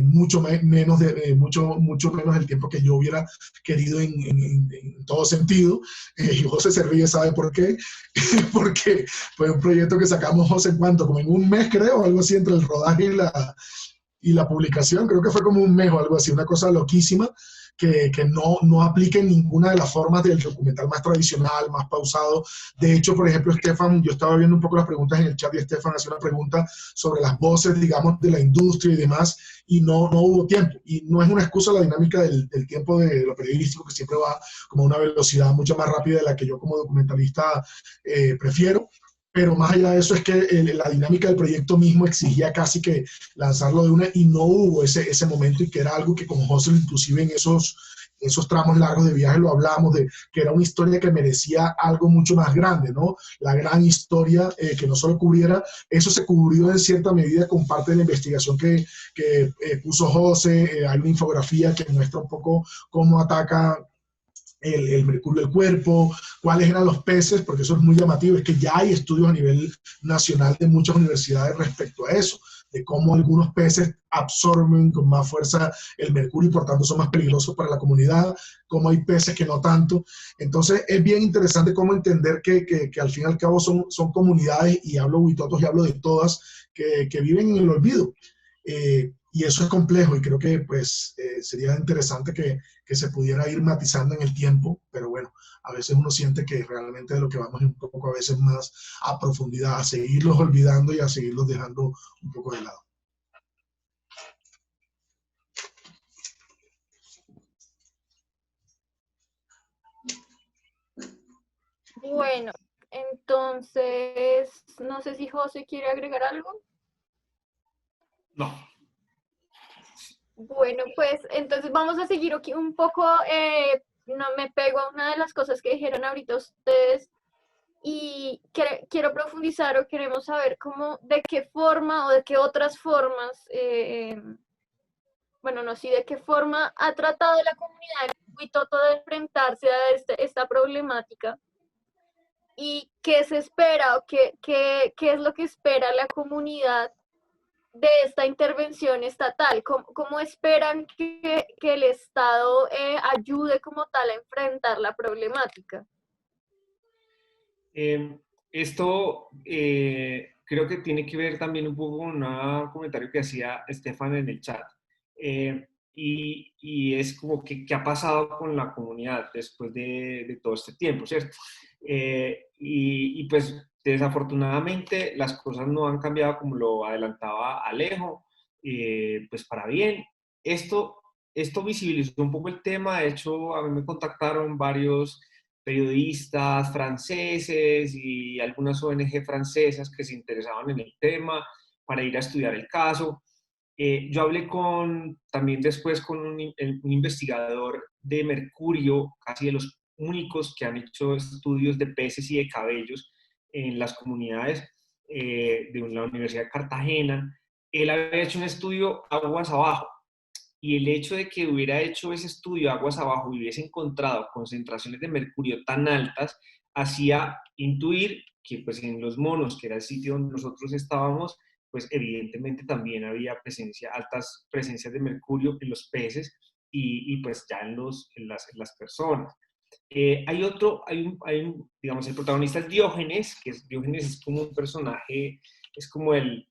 mucho menos del tiempo que yo hubiera querido en todo sentido, y José se ríe, ¿sabe por qué? Porque fue un proyecto que sacamos, José, ¿en cuánto? Como en un mes, creo, algo así, entre el rodaje y la publicación, creo que fue como un mes o algo así, una cosa loquísima, que no aplica en ninguna de las formas del documental más tradicional, más pausado. De hecho, por ejemplo, Estefan, yo estaba viendo un poco las preguntas en el chat y Estefan hacía una pregunta sobre las voces, digamos, de la industria y demás, y no hubo tiempo. Y no es una excusa la dinámica del tiempo de lo periodístico, que siempre va como a una velocidad mucho más rápida de la que yo como documentalista prefiero. Pero más allá de eso es que la dinámica del proyecto mismo exigía casi que lanzarlo de una, y no hubo ese momento, y que era algo que como José, inclusive en esos tramos largos de viaje lo hablamos, de que era una historia que merecía algo mucho más grande, ¿no? La gran historia que no solo cubriera, eso se cubrió en cierta medida con parte de la investigación que puso José. Hay una infografía que muestra un poco cómo ataca el mercurio del cuerpo, cuáles eran los peces, porque eso es muy llamativo, es que ya hay estudios a nivel nacional de muchas universidades respecto a eso, de cómo algunos peces absorben con más fuerza el mercurio y por tanto son más peligrosos para la comunidad, cómo hay peces que no tanto. Entonces es bien interesante cómo entender que al fin y al cabo son comunidades, y hablo huitotos y hablo de todas, que viven en el olvido. Y eso es complejo, y creo que pues sería interesante que se pudiera ir matizando en el tiempo, pero bueno, a veces uno siente que realmente de lo que vamos es un poco a veces más a profundidad, a seguirlos olvidando y a seguirlos dejando un poco de lado. Bueno, entonces, no sé si José quiere agregar algo. No. Bueno, pues entonces vamos a seguir aquí un poco, no me pego a una de las cosas que dijeron ahorita ustedes, y quiero profundizar, o queremos saber cómo, de qué forma o de qué otras formas, bueno, no, sí, de qué forma ha tratado la comunidad de Huitoto de enfrentarse a esta problemática, y qué se espera, o qué es lo que espera la comunidad de esta intervención estatal. ¿Cómo esperan que el Estado ayude como tal a enfrentar la problemática? Esto creo que tiene que ver también un poco con un comentario que hacía Estefan en el chat. Y es como que qué ha pasado con la comunidad después de todo este tiempo, ¿cierto? Y pues desafortunadamente las cosas no han cambiado como lo adelantaba Alejo, pues para bien. Esto visibilizó un poco el tema. De hecho, a mí me contactaron varios periodistas franceses y algunas ONG francesas que se interesaban en el tema para ir a estudiar el caso. Yo hablé también después con un investigador de mercurio, casi de los únicos que han hecho estudios de peces y de cabellos en las comunidades de la Universidad de Cartagena. Él había hecho un estudio aguas abajo, y el hecho de que hubiera hecho ese estudio aguas abajo y hubiese encontrado concentraciones de mercurio tan altas, hacía intuir que pues en los monos, que era el sitio donde nosotros estábamos, pues evidentemente también había altas presencias de mercurio en los peces y pues ya en las personas. Digamos, el protagonista es Diógenes, Diógenes es como un personaje, es como el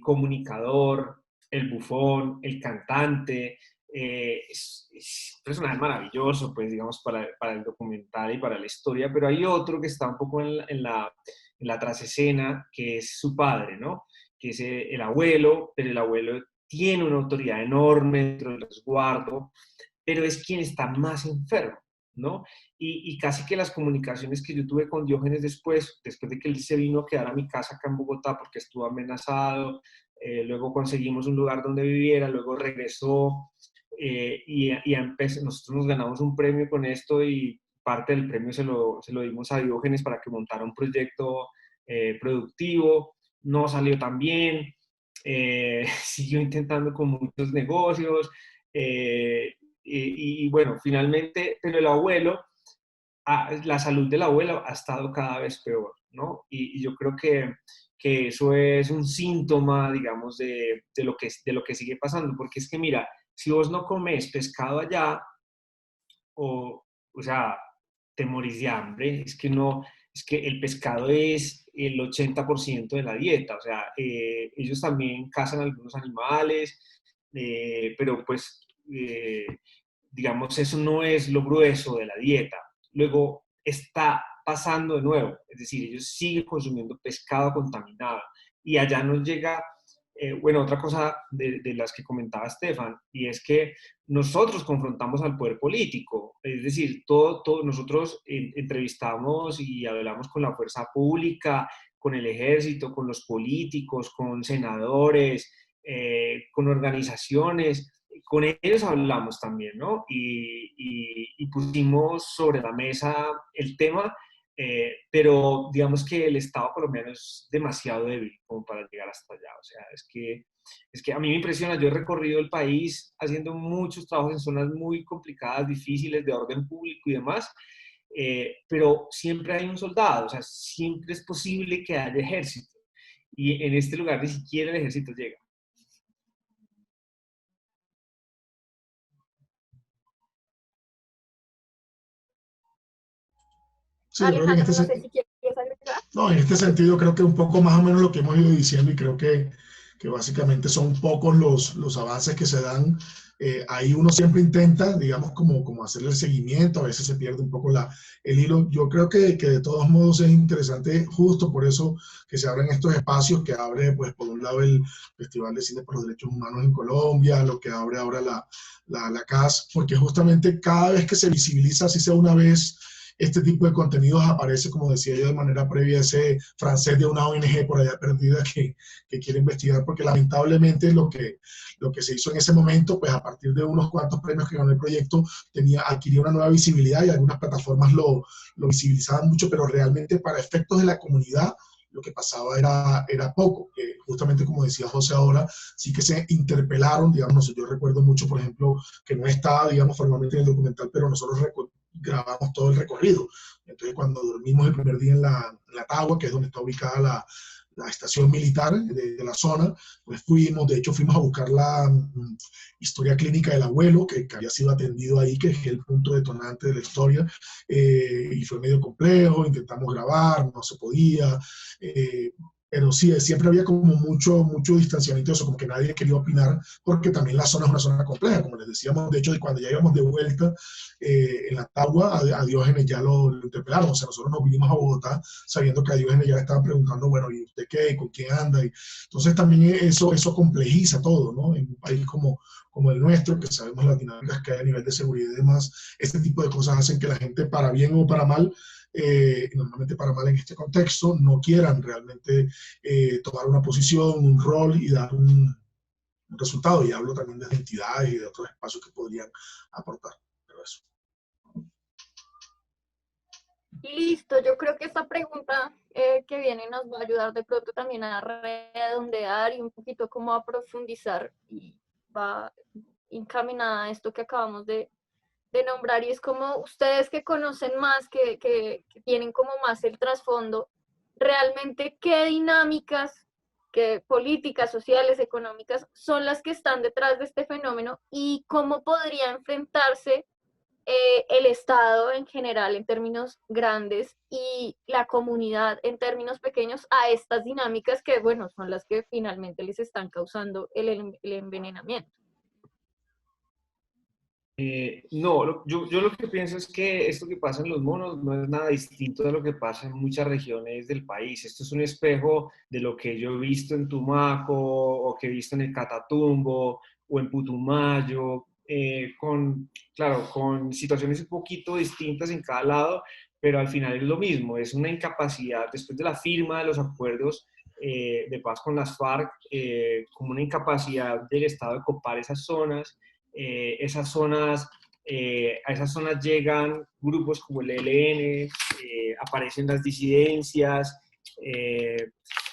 comunicador, el bufón, el cantante. Es un personaje maravilloso, pues, digamos, para el documental y para la historia, pero hay otro que está un poco en la trasescena, que es su padre, ¿no? Que es el abuelo, pero el abuelo tiene una autoridad enorme dentro del resguardo, pero es quien está más enfermo. ¿no? Y casi que las comunicaciones que yo tuve con Diógenes después de que él se vino a quedar a mi casa acá en Bogotá porque estuvo amenazado, luego conseguimos un lugar donde viviera, luego regresó nosotros nos ganamos un premio con esto y parte del premio se lo dimos a Diógenes para que montara un proyecto productivo, no salió tan bien, siguió intentando con muchos negocios, y bueno, finalmente, pero el abuelo, la salud del abuelo ha estado cada vez peor, ¿no? Y yo creo que eso es un síntoma, digamos, de lo que sigue pasando, porque es que mira, si vos no comes pescado allá, o sea, te morís de hambre, es que el pescado es el 80% de la dieta, o sea, ellos también cazan algunos animales, pero pues, digamos, eso no es lo grueso de la dieta. Luego está pasando de nuevo, es decir, ellos siguen consumiendo pescado contaminado y allá nos llega, bueno, otra cosa de las que comentaba Estefan, y es que nosotros confrontamos al poder político, es decir, nosotros entrevistamos y hablamos con la fuerza pública, con el ejército, con los políticos, con senadores, con organizaciones, con ellos hablamos también, ¿no? Y pusimos sobre la mesa el tema, pero digamos que el Estado colombiano es demasiado débil como para llegar hasta allá. O sea, es que a mí me impresiona, yo he recorrido el país haciendo muchos trabajos en zonas muy complicadas, difíciles, de orden público y demás, pero siempre hay un soldado, o sea, siempre es posible que haya ejército. Y en este lugar ni siquiera el ejército llega. Sí, yo creo que Alejandro, no sé si quieres agregar. no, en este sentido creo que un poco más o menos lo que hemos ido diciendo y creo que básicamente son pocos los avances que se dan. Ahí uno siempre intenta, digamos, como hacerle el seguimiento, a veces se pierde un poco el hilo. Yo creo que de todos modos es interesante, justo por eso que se abren estos espacios, que abre, pues, por un lado el Festival de Cine por los Derechos Humanos en Colombia, lo que abre ahora la CAS, porque justamente cada vez que se visibiliza, así sea una vez, este tipo de contenidos aparece, como decía yo de manera previa, ese francés de una ONG por allá perdida que quiere investigar, porque lamentablemente lo que se hizo en ese momento, pues a partir de unos cuantos premios que ganó el proyecto, adquirió una nueva visibilidad y algunas plataformas lo visibilizaban mucho, pero realmente para efectos de la comunidad, lo que pasaba era poco. Justamente como decía José ahora, sí que se interpelaron, digamos, yo recuerdo mucho, por ejemplo, que no estaba, digamos, formalmente en el documental, pero nosotros grabamos todo el recorrido. Entonces, cuando dormimos el primer día en la Tagua, que es donde está ubicada la estación militar de la zona, pues de hecho fuimos a buscar la historia clínica del abuelo, que había sido atendido ahí, que es el punto detonante de la historia, y fue medio complejo, intentamos grabar, no se podía, pero sí, siempre había como mucho distanciamiento de eso, como que nadie quería opinar, porque también la zona es una zona compleja, como les decíamos, de hecho, cuando ya íbamos de vuelta en la Tagua, a Diógenes ya lo interpelaron, o sea, nosotros nos vinimos a Bogotá sabiendo que a Diógenes ya le estaban preguntando, bueno, ¿y usted qué? ¿Con quién anda? Y entonces también eso complejiza todo, ¿no? En un país como el nuestro, que sabemos las dinámicas que hay a nivel de seguridad y demás, este tipo de cosas hacen que la gente, para bien o para mal, normalmente para mal en este contexto, no quieran realmente tomar una posición, un rol y dar un resultado. Y hablo también de entidades y de otros espacios que podrían aportar. Pero eso. Listo, yo creo que esta pregunta que viene nos va a ayudar de pronto también a redondear y un poquito como a profundizar, y va encaminada a esto que acabamos de nombrar, y es como ustedes que conocen más, que tienen como más el trasfondo, realmente qué dinámicas, qué políticas sociales, económicas son las que están detrás de este fenómeno y cómo podría enfrentarse el Estado en general en términos grandes y la comunidad en términos pequeños a estas dinámicas que, bueno, son las que finalmente les están causando el envenenamiento. No, yo lo que pienso es que esto que pasa en los monos no es nada distinto de lo que pasa en muchas regiones del país. Esto es un espejo de lo que yo he visto en Tumaco o que he visto en el Catatumbo o en Putumayo. claro, con situaciones un poquito distintas en cada lado, pero al final es lo mismo, es una incapacidad, después de la firma de los acuerdos de paz con las FARC, como una incapacidad del Estado de copar esas zonas, a esas zonas llegan grupos como el ELN, aparecen las disidencias,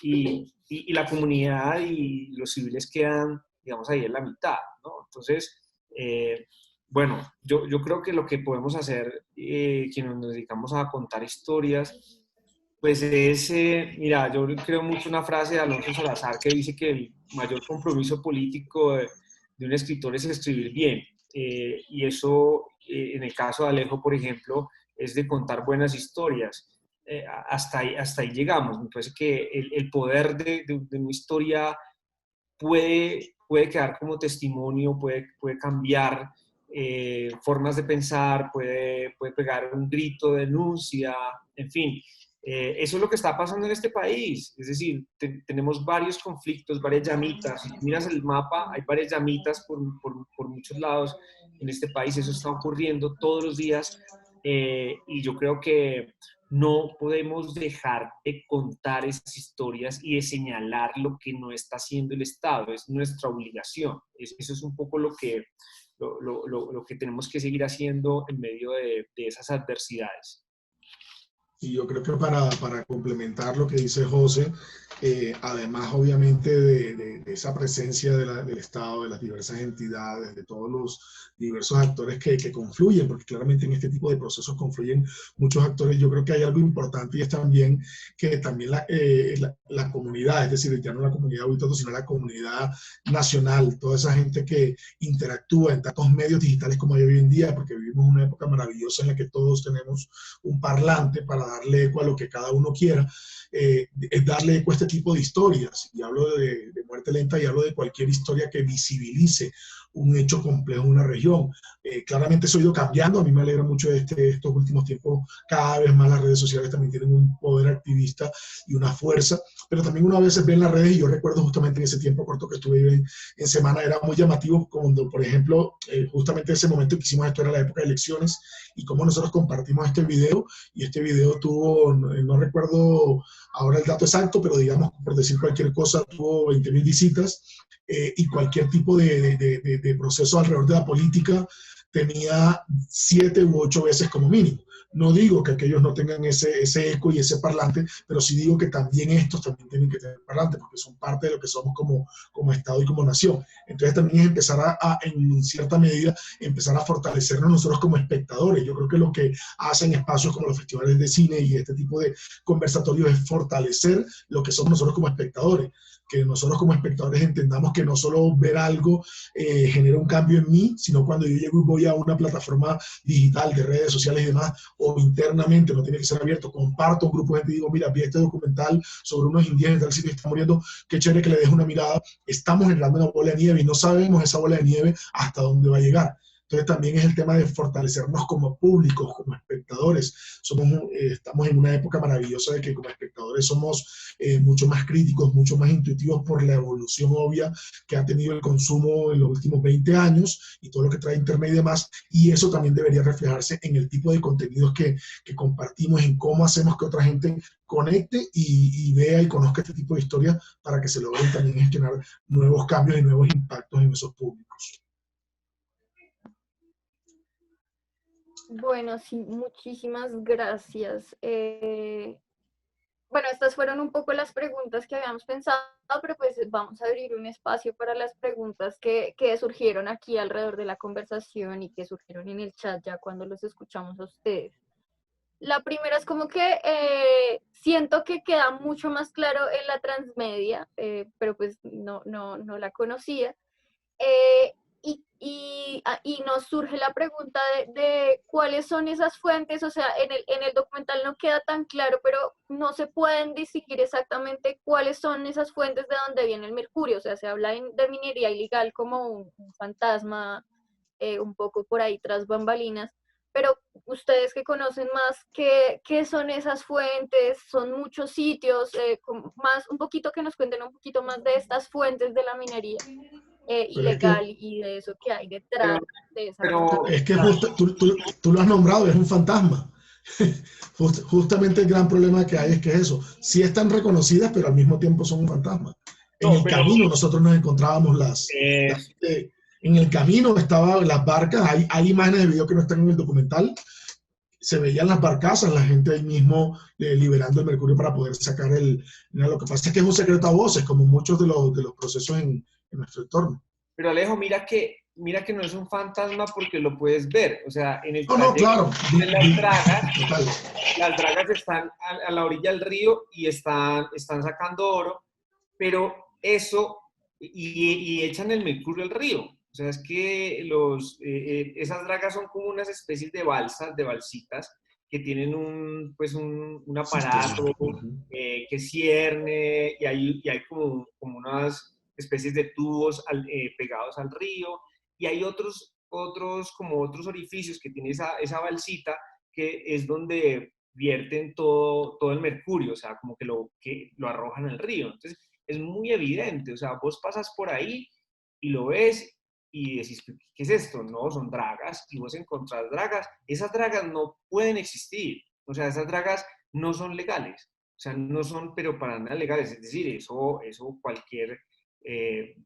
y la comunidad y los civiles quedan, digamos, ahí en la mitad, ¿no? Entonces, bueno, yo creo que lo que podemos hacer, quienes nos dedicamos a contar historias, pues es, mira, yo creo mucho una frase de Alonso Salazar que dice que el mayor compromiso político de un escritor es escribir bien. Y eso, en el caso de Alejo, por ejemplo, es de contar buenas historias. Hasta ahí llegamos. Me parece que el poder de una historia puede quedar como testimonio, puede cambiar formas de pensar, puede pegar un grito de denuncia, en fin. Eso es lo que está pasando en este país. Es decir, tenemos varios conflictos, varias llamitas. Si miras el mapa, hay varias llamitas por muchos lados en este país. Eso está ocurriendo todos los días. Y yo creo que no podemos dejar de contar esas historias y de señalar lo que no está haciendo el Estado. Es nuestra obligación. Eso es un poco lo que tenemos que seguir haciendo en medio de esas adversidades. Y yo creo que para complementar lo que dice José, además obviamente de esa presencia del Estado, de las diversas entidades, de todos los diversos actores que confluyen, porque claramente en este tipo de procesos confluyen muchos actores, yo creo que hay algo importante y es también que también la comunidad, es decir, ya no la comunidad Huitoto, sino la comunidad nacional, toda esa gente que interactúa en tantos medios digitales como hay hoy en día, porque vivimos una época maravillosa en la que todos tenemos un parlante para darle eco a lo que cada uno quiera, es darle eco a este tipo de historias. Y hablo de muerte lenta y hablo de cualquier historia que visibilice un hecho complejo en una región. Claramente eso ha ido cambiando, a mí me alegra mucho estos últimos tiempos, cada vez más las redes sociales también tienen un poder activista y una fuerza, pero también uno a veces ve en las redes, y yo recuerdo justamente en ese tiempo corto que estuve en Semana, era muy llamativo cuando, por ejemplo, justamente ese momento que hicimos esto era la época de elecciones, y cómo nosotros compartimos este video, y este video tuvo, no recuerdo ahora el dato exacto, pero digamos, por decir cualquier cosa, tuvo 20.000 visitas, y cualquier tipo de proceso alrededor de la política tenía 7 u 8 veces como mínimo. No digo que aquellos no tengan ese eco y ese parlante, pero sí digo que también estos también tienen que tener parlante, porque son parte de lo que somos como Estado y como nación. Entonces también es empezar en cierta medida, empezar a fortalecernos nosotros como espectadores. Yo creo que lo que hacen espacios como los festivales de cine y este tipo de conversatorios es fortalecer lo que somos nosotros como espectadores. Que nosotros como espectadores entendamos que no solo ver algo genera un cambio en mí, sino cuando yo llego y voy a una plataforma digital de redes sociales y demás, o internamente, no tiene que ser abierto, comparto un grupo de gente y digo, mira, vi este documental sobre unos indígenas de tal sitio que están muriendo, qué chévere que le deje una mirada. Estamos generando una bola de nieve y no sabemos esa bola de nieve hasta dónde va a llegar. Entonces también es el tema de fortalecernos como públicos, como espectadores. Estamos en una época maravillosa de que como espectadores somos mucho más críticos, mucho más intuitivos por la evolución obvia que ha tenido el consumo en los últimos 20 años y todo lo que trae internet y demás. Y eso también debería reflejarse en el tipo de contenidos que compartimos, en cómo hacemos que otra gente conecte y vea y conozca este tipo de historias para que se logren también gestionar nuevos cambios y nuevos impactos en esos públicos. Bueno, sí, muchísimas gracias. Bueno, estas fueron un poco las preguntas que habíamos pensado, pero pues vamos a abrir un espacio para las preguntas que surgieron aquí alrededor de la conversación y que surgieron en el chat ya cuando los escuchamos a ustedes. La primera es como que siento que queda mucho más claro en la transmedia, pero pues no la conocía. Y nos surge la pregunta de cuáles son esas fuentes. O sea, en el documental no queda tan claro, pero no se pueden distinguir exactamente cuáles son esas fuentes de donde viene el mercurio. O sea, se habla de minería ilegal como un fantasma, un poco por ahí tras bambalinas, pero ustedes que conocen más, ¿qué son esas fuentes? Son muchos sitios, un poquito que nos cuenten un poquito más de estas fuentes de la minería. ilegal y de eso que hay detrás de esa pero Es que justo, tú lo has nombrado, es un fantasma. Justamente el gran problema que hay es que eso, sí están reconocidas, pero al mismo tiempo son un fantasma. En el camino nosotros nos encontrábamos en el camino estaban las barcas, hay imágenes de video que no están en el documental, se veían las barcazas, la gente ahí mismo liberando el mercurio para poder sacar lo que pasa es que es un secreto a voces, como muchos de los procesos en nuestro entorno. Pero Alejo, mira que no es un fantasma porque lo puedes ver. O sea, en el No, claro. Las dragas están a la orilla del río y están sacando oro, pero eso, y echan el mercurio al río. O sea, es que esas dragas son como unas especies de balsas, de balsitas, que tienen un aparato que cierne, y hay como unas especies de tubos pegados al río, y hay otros orificios que tiene esa balsita, que es donde vierten todo el mercurio, o sea, como que lo arrojan al río. Entonces, es muy evidente, o sea, vos pasas por ahí y lo ves y decís, ¿qué es esto? No, son dragas, y vos encontrás dragas. Esas dragas no pueden existir, o sea, esas dragas no son legales, o sea, no son, pero para nada legales, es decir, eso cualquier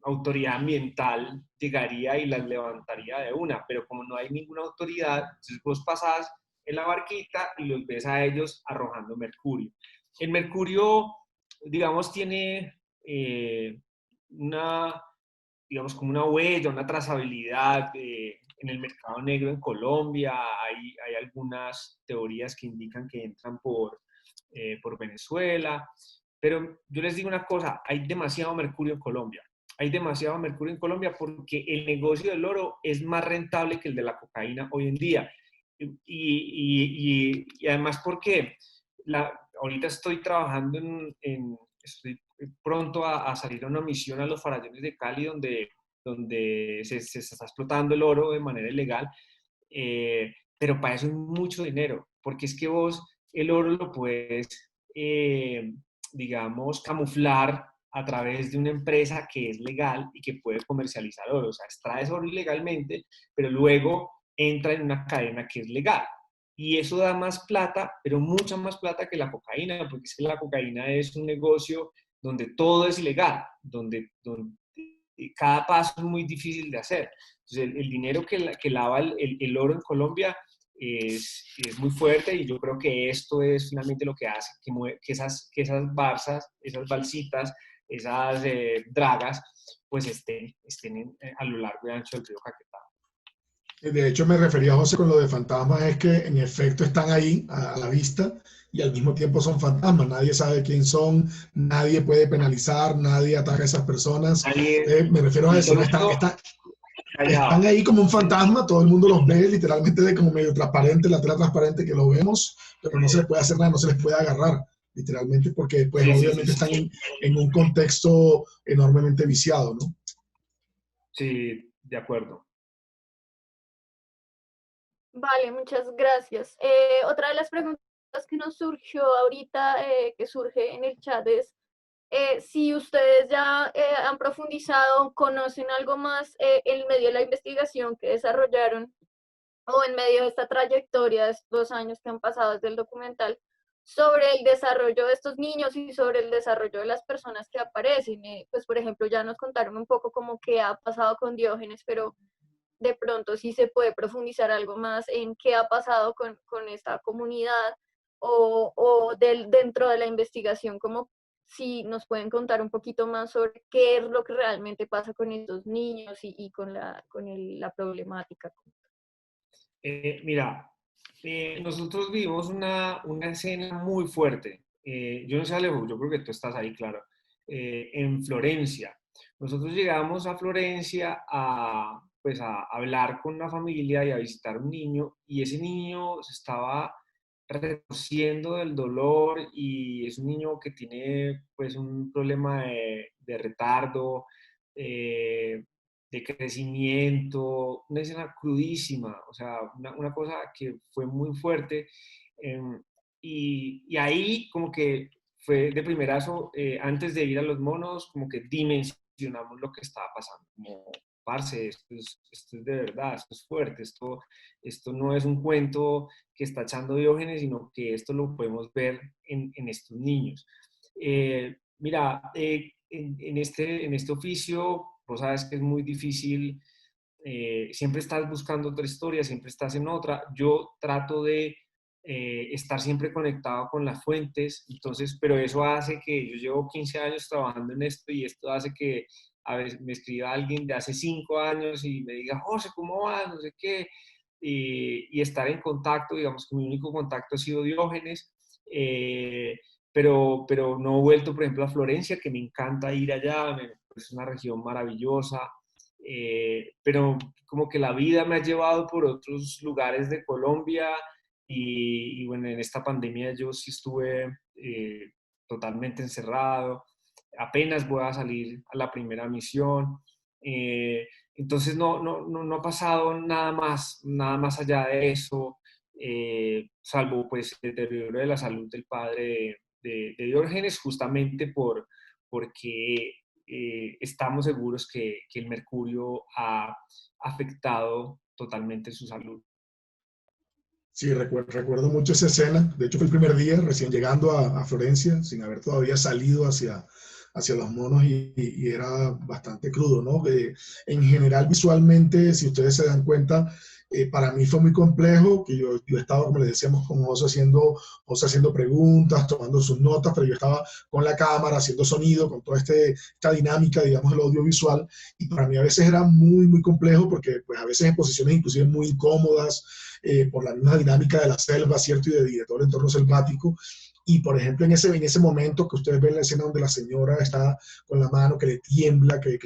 autoridad ambiental llegaría y las levantaría de una, pero como no hay ninguna autoridad, entonces vos pasás en la barquita y los ves a ellos arrojando mercurio. El mercurio, digamos, tiene digamos, como una huella, una trazabilidad en el mercado negro en Colombia. Hay algunas teorías que indican que entran por Venezuela. Pero yo les digo una cosa, hay demasiado mercurio en Colombia. Hay demasiado mercurio en Colombia porque el negocio del oro es más rentable que el de la cocaína hoy en día. Y además porque ahorita estoy trabajando estoy pronto a salir a una misión a los farallones de Cali donde se está explotando el oro de manera ilegal, pero para eso es mucho dinero, porque es que vos el oro lo puedes, digamos, camuflar a través de una empresa que es legal y que puede comercializar oro, o sea, extraes oro ilegalmente, pero luego entra en una cadena que es legal. Y eso da más plata, pero mucha más plata que la cocaína, porque es que la cocaína es un negocio donde todo es ilegal, donde cada paso es muy difícil de hacer. Entonces, el dinero que lava el oro en Colombia es muy fuerte, y yo creo que esto es finalmente lo que hace que esas barzas, esas balsitas, esas dragas, pues estén a lo largo y ancho del río Caquetá. De hecho, me refería a José con lo de fantasmas, es que en efecto están ahí a la vista y al mismo tiempo son fantasmas. Nadie sabe quién son, nadie puede penalizar, nadie ataca a esas personas. Me refiero a eso, están ahí como un fantasma, todo el mundo los ve literalmente de como medio transparente, la tela transparente que lo vemos, pero no se les puede hacer nada, no se les puede agarrar literalmente porque pues obviamente están en un contexto enormemente viciado, ¿no? Sí, de acuerdo. Vale, muchas gracias. Otra de las preguntas que nos surgió ahorita, que surge en el chat, es si ustedes ya han profundizado, conocen algo más en medio de la investigación que desarrollaron o en medio de esta trayectoria de estos 2 años que han pasado desde el documental, sobre el desarrollo de estos niños y sobre el desarrollo de las personas que aparecen. Pues, por ejemplo, ya nos contaron un poco como qué ha pasado con Diógenes, pero de pronto sí se puede profundizar algo más en qué ha pasado con esta comunidad o dentro de la investigación, como si nos pueden contar un poquito más sobre qué es lo que realmente pasa con estos niños y con la problemática. Mira, nosotros vivimos una escena muy fuerte. Yo no sé, Alejo, yo creo que tú estás ahí, claro. En Florencia. Nosotros llegamos a Florencia a hablar con una familia y a visitar un niño, y ese niño se estaba retorciendo del dolor, y es un niño que tiene pues un problema de retardo, de crecimiento, una escena crudísima, o sea, una cosa que fue muy fuerte. Y ahí como que fue de primerazo, antes de ir a los monos, como que dimensionar dimensionamos lo que estaba pasando, como, parce, esto es de verdad, esto es fuerte, esto no es un cuento que está echando Diógenes, sino que esto lo podemos ver en estos niños. Mira, en este oficio, vos sabes que es muy difícil, siempre estás buscando otra historia, siempre estás en otra. Yo trato de estar siempre conectado con las fuentes, entonces, pero eso hace que yo llevo 15 años trabajando en esto y esto hace que a veces me escriba alguien de hace 5 años y me diga, José, ¿cómo vas? No sé qué. Y estar en contacto, digamos que mi único contacto ha sido Diógenes, pero no he vuelto, por ejemplo, a Florencia, que me encanta ir allá, es una región maravillosa, pero como que la vida me ha llevado por otros lugares de Colombia y bueno, en esta pandemia yo sí estuve totalmente encerrado, apenas voy a salir a la primera misión, entonces no ha pasado nada más allá de eso, salvo pues el deterioro de la salud del padre de Diógenes, justamente porque estamos seguros que el mercurio ha afectado totalmente su salud. Sí, recuerdo mucho esa escena. De hecho, fue el primer día, recién llegando a Florencia, sin haber todavía salido hacia los monos y era bastante crudo, ¿no? En general, visualmente, si ustedes se dan cuenta, para mí fue muy complejo, que yo estaba, como les decíamos, con José haciendo preguntas, tomando sus notas, pero yo estaba con la cámara, haciendo sonido, con toda esta dinámica, digamos, del audiovisual, y para mí a veces era muy, muy complejo, porque pues a veces en posiciones inclusive muy incómodas, por la misma dinámica de la selva, ¿cierto? Y de todo el entorno selvático. Y, por ejemplo, en ese momento que ustedes ven la escena donde la señora está con la mano que le tiembla, que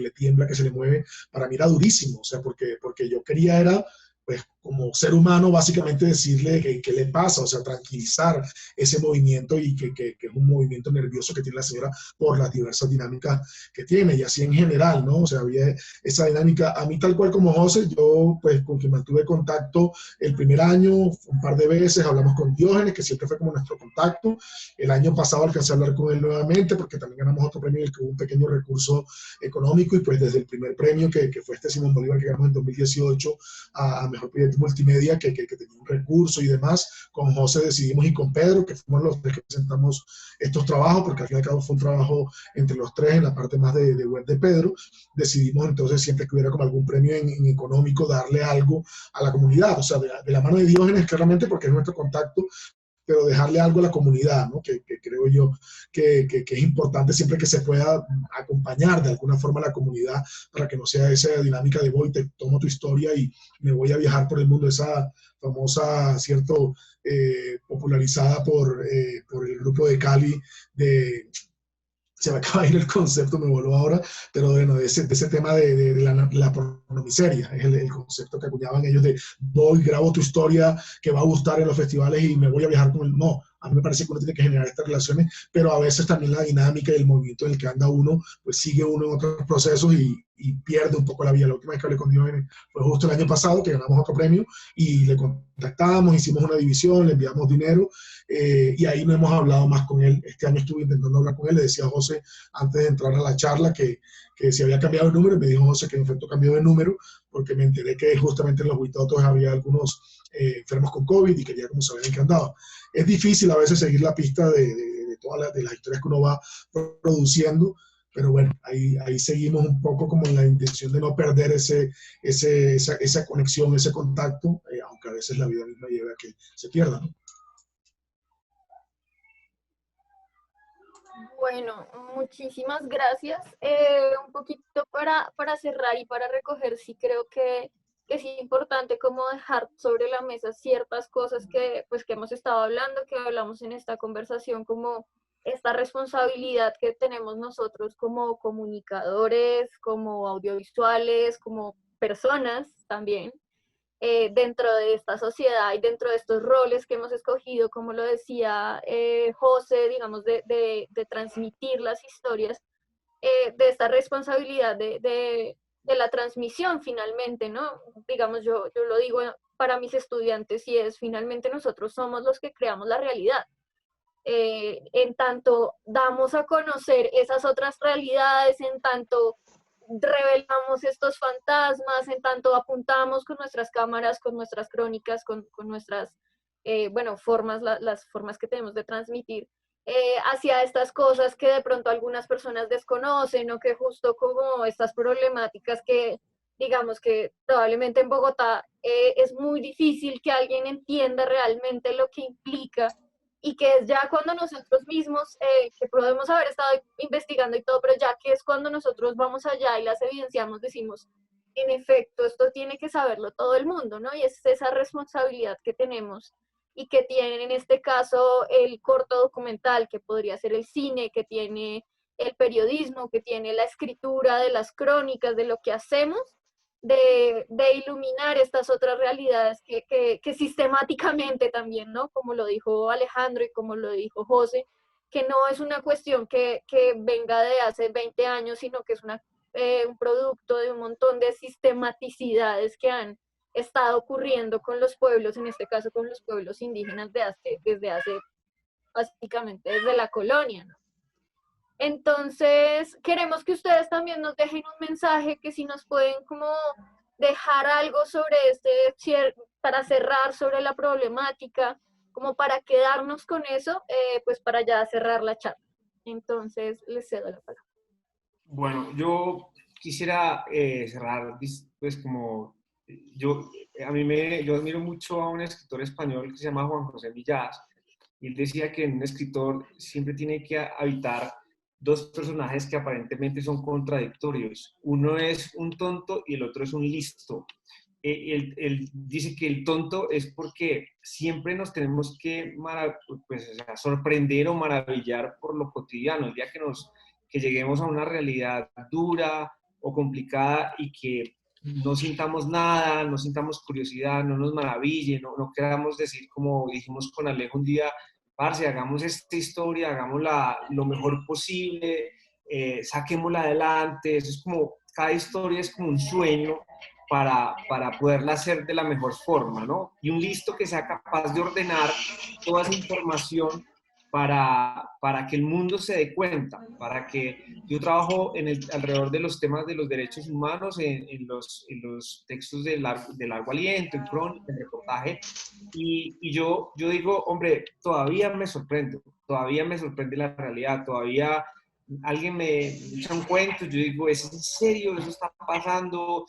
se le mueve, para mí era durísimo, o sea, porque yo quería era, pues, como ser humano, básicamente decirle qué le pasa, o sea, tranquilizar ese movimiento y que es un movimiento nervioso que tiene la señora por las diversas dinámicas que tiene, y así en general, ¿no? O sea, había esa dinámica. A mí, tal cual como José, yo, pues, con quien mantuve contacto el primer año, un par de veces, hablamos con Diógenes, que siempre fue como nuestro contacto. El año pasado alcancé a hablar con él nuevamente, porque también ganamos otro premio en el que hubo un pequeño recurso económico, y pues desde el primer premio, que fue este Simón Bolívar, que ganamos en 2018, a Mejor Proyecto Multimedia, que tenía un recurso y demás, con José decidimos, y con Pedro, que fuimos los tres que presentamos estos trabajos, porque al fin y al cabo fue un trabajo entre los tres, en la parte más de web de Pedro, decidimos entonces, siempre que hubiera como algún premio en económico, darle algo a la comunidad, o sea, de la mano de Diógenes, claramente, porque es nuestro contacto, pero dejarle algo a la comunidad, ¿no? Que creo yo que es importante siempre que se pueda acompañar de alguna forma a la comunidad, para que no sea esa dinámica de voy, te tomo tu historia y me voy a viajar por el mundo, esa famosa, ¿cierto?, popularizada por el grupo de Cali, se me acaba de ir el concepto, me vuelvo ahora, pero bueno, de ese tema de la pornomiseria, es el concepto que acuñaban ellos de voy, grabo tu historia que va a gustar en los festivales y me voy a viajar con él. No, a mí me parece que uno tiene que generar estas relaciones, pero a veces también la dinámica y el movimiento en el que anda uno, pues sigue uno en otros procesos y pierde un poco la vía. La última vez que hablé con Diógenes fue justo el año pasado, que ganamos otro premio, y le contactamos, hicimos una división, le enviamos dinero, y ahí no hemos hablado más con él. Este año estuve intentando hablar con él, le decía a José antes de entrar a la charla que si había cambiado de número, y me dijo José que en efecto cambió de número, porque me enteré que justamente en los Huitotos había algunos enfermos con COVID y quería como saber en qué andaba. Es difícil a veces seguir la pista de todas las historias que uno va produciendo, pero bueno, ahí seguimos un poco como en la intención de no perder esa conexión, ese contacto, aunque a veces la vida misma lleva a que se pierda, ¿no? Bueno, muchísimas gracias. Un poquito para cerrar y para recoger, sí creo que es importante como dejar sobre la mesa ciertas cosas que hemos estado hablando, que hablamos en esta conversación, como esta responsabilidad que tenemos nosotros como comunicadores, como audiovisuales, como personas también, dentro de esta sociedad y dentro de estos roles que hemos escogido, como lo decía José, digamos, de transmitir las historias, de esta responsabilidad de la transmisión finalmente, ¿no? Digamos, yo lo digo para mis estudiantes, y es finalmente nosotros somos los que creamos la realidad. En tanto damos a conocer esas otras realidades, en tanto revelamos estos fantasmas, en tanto apuntamos con nuestras cámaras, con nuestras crónicas, con nuestras, bueno, formas, las formas que tenemos de transmitir hacia estas cosas que de pronto algunas personas desconocen, o que justo como estas problemáticas que, digamos que probablemente en Bogotá es muy difícil que alguien entienda realmente lo que implica, y que es ya cuando nosotros mismos, que podemos haber estado investigando y todo, pero ya que es cuando nosotros vamos allá y las evidenciamos, decimos, en efecto, esto tiene que saberlo todo el mundo, ¿no? Y es esa responsabilidad que tenemos y que tiene en este caso el corto documental, que podría ser el cine, que tiene el periodismo, que tiene la escritura de las crónicas, de lo que hacemos, de iluminar estas otras realidades que sistemáticamente también, ¿no? Como lo dijo Alejandro y como lo dijo José, que no es una cuestión que venga de hace 20 años, sino que es un producto de un montón de sistematicidades que han estado ocurriendo con los pueblos, en este caso con los pueblos indígenas desde hace básicamente desde la colonia, ¿no? Entonces, queremos que ustedes también nos dejen un mensaje, que si nos pueden como dejar algo sobre para cerrar sobre la problemática, como para quedarnos con eso, pues para ya cerrar la charla. Entonces, les cedo la palabra. Bueno, yo quisiera cerrar, pues como yo admiro mucho a un escritor español que se llama Juan José Millás, y él decía que un escritor siempre tiene que habitar dos personajes que aparentemente son contradictorios. Uno es un tonto y el otro es un listo. Él dice que el tonto es porque siempre nos tenemos que sorprender o maravillar por lo cotidiano. El día que lleguemos a una realidad dura o complicada y que no sintamos nada, no sintamos curiosidad, no nos maraville, no queramos decir, como dijimos con Alejo un día, parce, hagamos esta historia, hagámosla lo mejor posible, saquémosla adelante. Eso es como, cada historia es como un sueño para poderla hacer de la mejor forma, ¿no? Y un listo que sea capaz de ordenar toda esa información para que el mundo se dé cuenta, para que yo trabajo alrededor de los temas de los derechos humanos en los textos de largo aliento, en crónica, en reportaje, y yo digo, hombre, todavía me sorprende la realidad, todavía alguien me echa un cuento, yo digo, ¿es en serio? ¿Eso está pasando?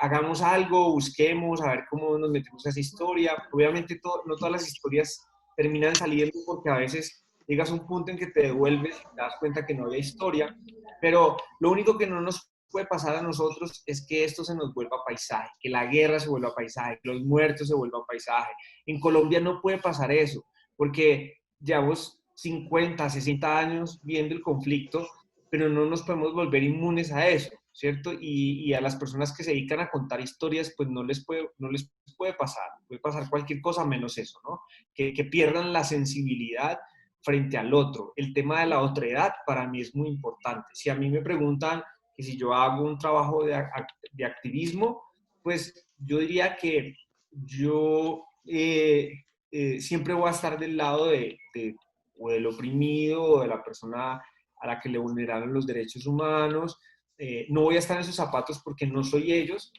Hagamos algo, busquemos, a ver cómo nos metemos a esa historia. Obviamente no todas las historias terminan saliendo, porque a veces llegas a un punto en que te devuelves y te das cuenta que no había historia, pero lo único que no nos puede pasar a nosotros es que esto se nos vuelva paisaje, que la guerra se vuelva paisaje, que los muertos se vuelvan paisaje. En Colombia no puede pasar eso, porque llevamos 50, 60 años viendo el conflicto, pero no nos podemos volver inmunes a eso, ¿cierto? Y a las personas que se dedican a contar historias, pues no les puede pasar cualquier cosa menos eso, ¿no? Que pierdan la sensibilidad frente al otro. El tema de la otredad para mí es muy importante. Si a mí me preguntan que si yo hago un trabajo de activismo, pues yo diría que yo siempre voy a estar del lado o del oprimido, o de la persona a la que le vulneraron los derechos humanos. No voy a estar en sus zapatos porque no soy ellos.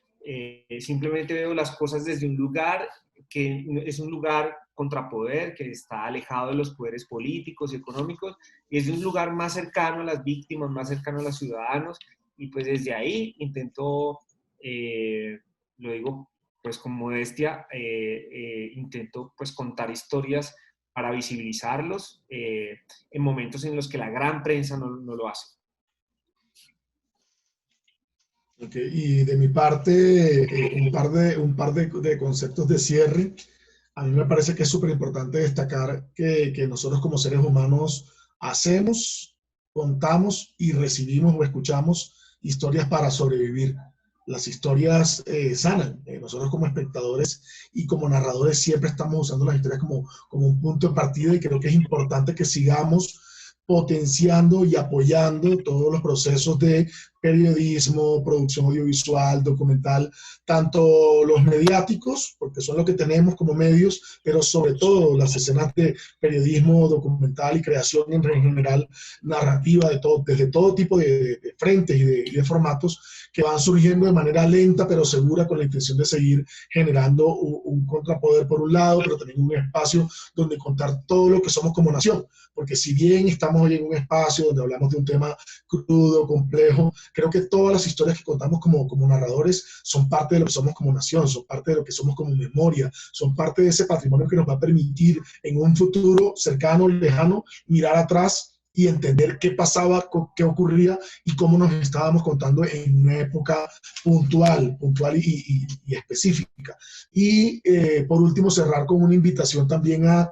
Simplemente veo las cosas desde un lugar que es un lugar contrapoder, que está alejado de los poderes políticos y económicos, y es de un lugar más cercano a las víctimas, más cercano a los ciudadanos, y pues desde ahí intento, lo digo pues con modestia, intento pues contar historias para visibilizarlos en momentos en los que la gran prensa no lo hace. Okay. Y de mi parte, un par de conceptos de cierre. A mí me parece que es súper importante destacar que nosotros como seres humanos hacemos, contamos y recibimos o escuchamos historias para sobrevivir. Las historias sanan. Nosotros como espectadores y como narradores siempre estamos usando las historias como un punto de partida, y creo que es importante que sigamos potenciando y apoyando todos los procesos de periodismo, producción audiovisual, documental, tanto los mediáticos, porque son lo que tenemos como medios, pero sobre todo las escenas de periodismo documental y creación en general, narrativa, desde todo tipo de frentes y de formatos que van surgiendo de manera lenta pero segura con la intención de seguir generando un contrapoder por un lado, pero también un espacio donde contar todo lo que somos como nación, porque si bien estamos hoy en un espacio donde hablamos de un tema crudo, complejo, creo que todas las historias que contamos como narradores son parte de lo que somos como nación, son parte de lo que somos como memoria, son parte de ese patrimonio que nos va a permitir en un futuro cercano, lejano, mirar atrás y entender qué pasaba, qué ocurría y cómo nos estábamos contando en una época puntual y específica. Y por último, cerrar con una invitación también a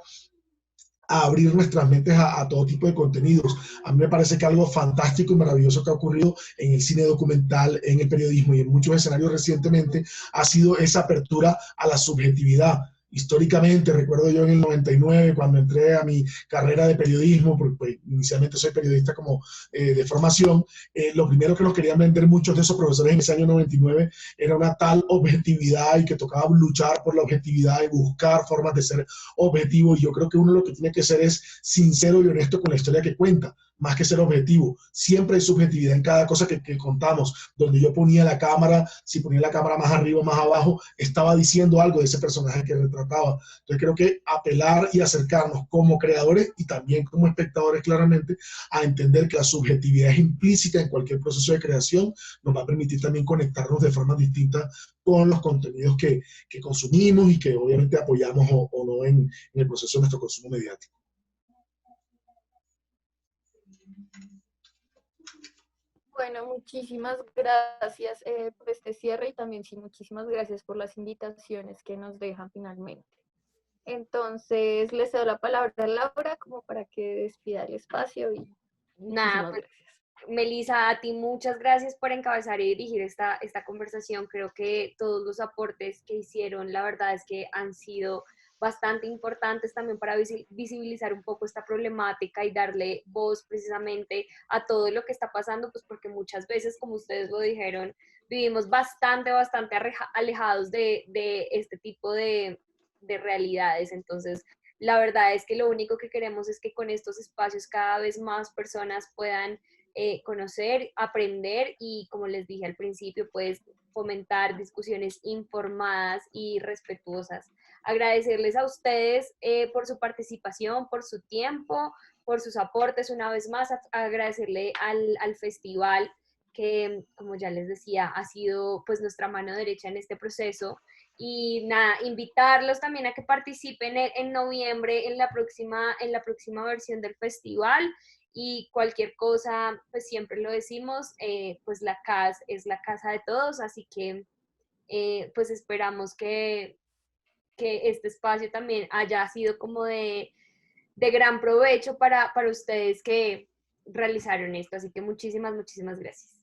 abrir nuestras mentes a todo tipo de contenidos. A mí me parece que algo fantástico y maravilloso que ha ocurrido en el cine documental, en el periodismo y en muchos escenarios recientemente ha sido esa apertura a la subjetividad. Históricamente, recuerdo yo en el 99, cuando entré a mi carrera de periodismo, porque pues, inicialmente soy periodista como de formación, lo primero que nos querían vender muchos de esos profesores en ese año 99 era una tal objetividad y que tocaba luchar por la objetividad y buscar formas de ser objetivo. Y yo creo que uno lo que tiene que ser es sincero y honesto con la historia que cuenta, más que ser objetivo. Siempre hay subjetividad en cada cosa que contamos. Donde yo ponía la cámara, si ponía la cámara más arriba o más abajo, estaba diciendo algo de ese personaje que retrataba. Entonces creo que apelar y acercarnos como creadores y también como espectadores claramente a entender que la subjetividad es implícita en cualquier proceso de creación, nos va a permitir también conectarnos de forma distinta con los contenidos que consumimos y que obviamente apoyamos o no en el proceso de nuestro consumo mediático. Bueno, muchísimas gracias por este cierre y también sí, muchísimas gracias por las invitaciones que nos dejan finalmente. Entonces, les cedo la palabra a Laura como para que despida el espacio y nada, pues, Melissa, a ti muchas gracias por encabezar y dirigir esta conversación. Creo que todos los aportes que hicieron, la verdad es que han sido bastante importantes también para visibilizar un poco esta problemática y darle voz precisamente a todo lo que está pasando, pues porque muchas veces, como ustedes lo dijeron, vivimos bastante alejados de este tipo de realidades. Entonces, la verdad es que lo único que queremos es que con estos espacios cada vez más personas puedan conocer, aprender y, como les dije al principio, pues fomentar discusiones informadas y respetuosas. Agradecerles a ustedes por su participación, por su tiempo, por sus aportes. Una vez más, agradecerle al festival que, como ya les decía, ha sido pues nuestra mano derecha en este proceso. Y nada, invitarlos también a que participen en noviembre en la próxima versión del festival. Y cualquier cosa, pues siempre lo decimos, pues la CAS es la casa de todos, así que pues esperamos que este espacio también haya sido como de gran provecho para ustedes que realizaron esto. Así que muchísimas gracias.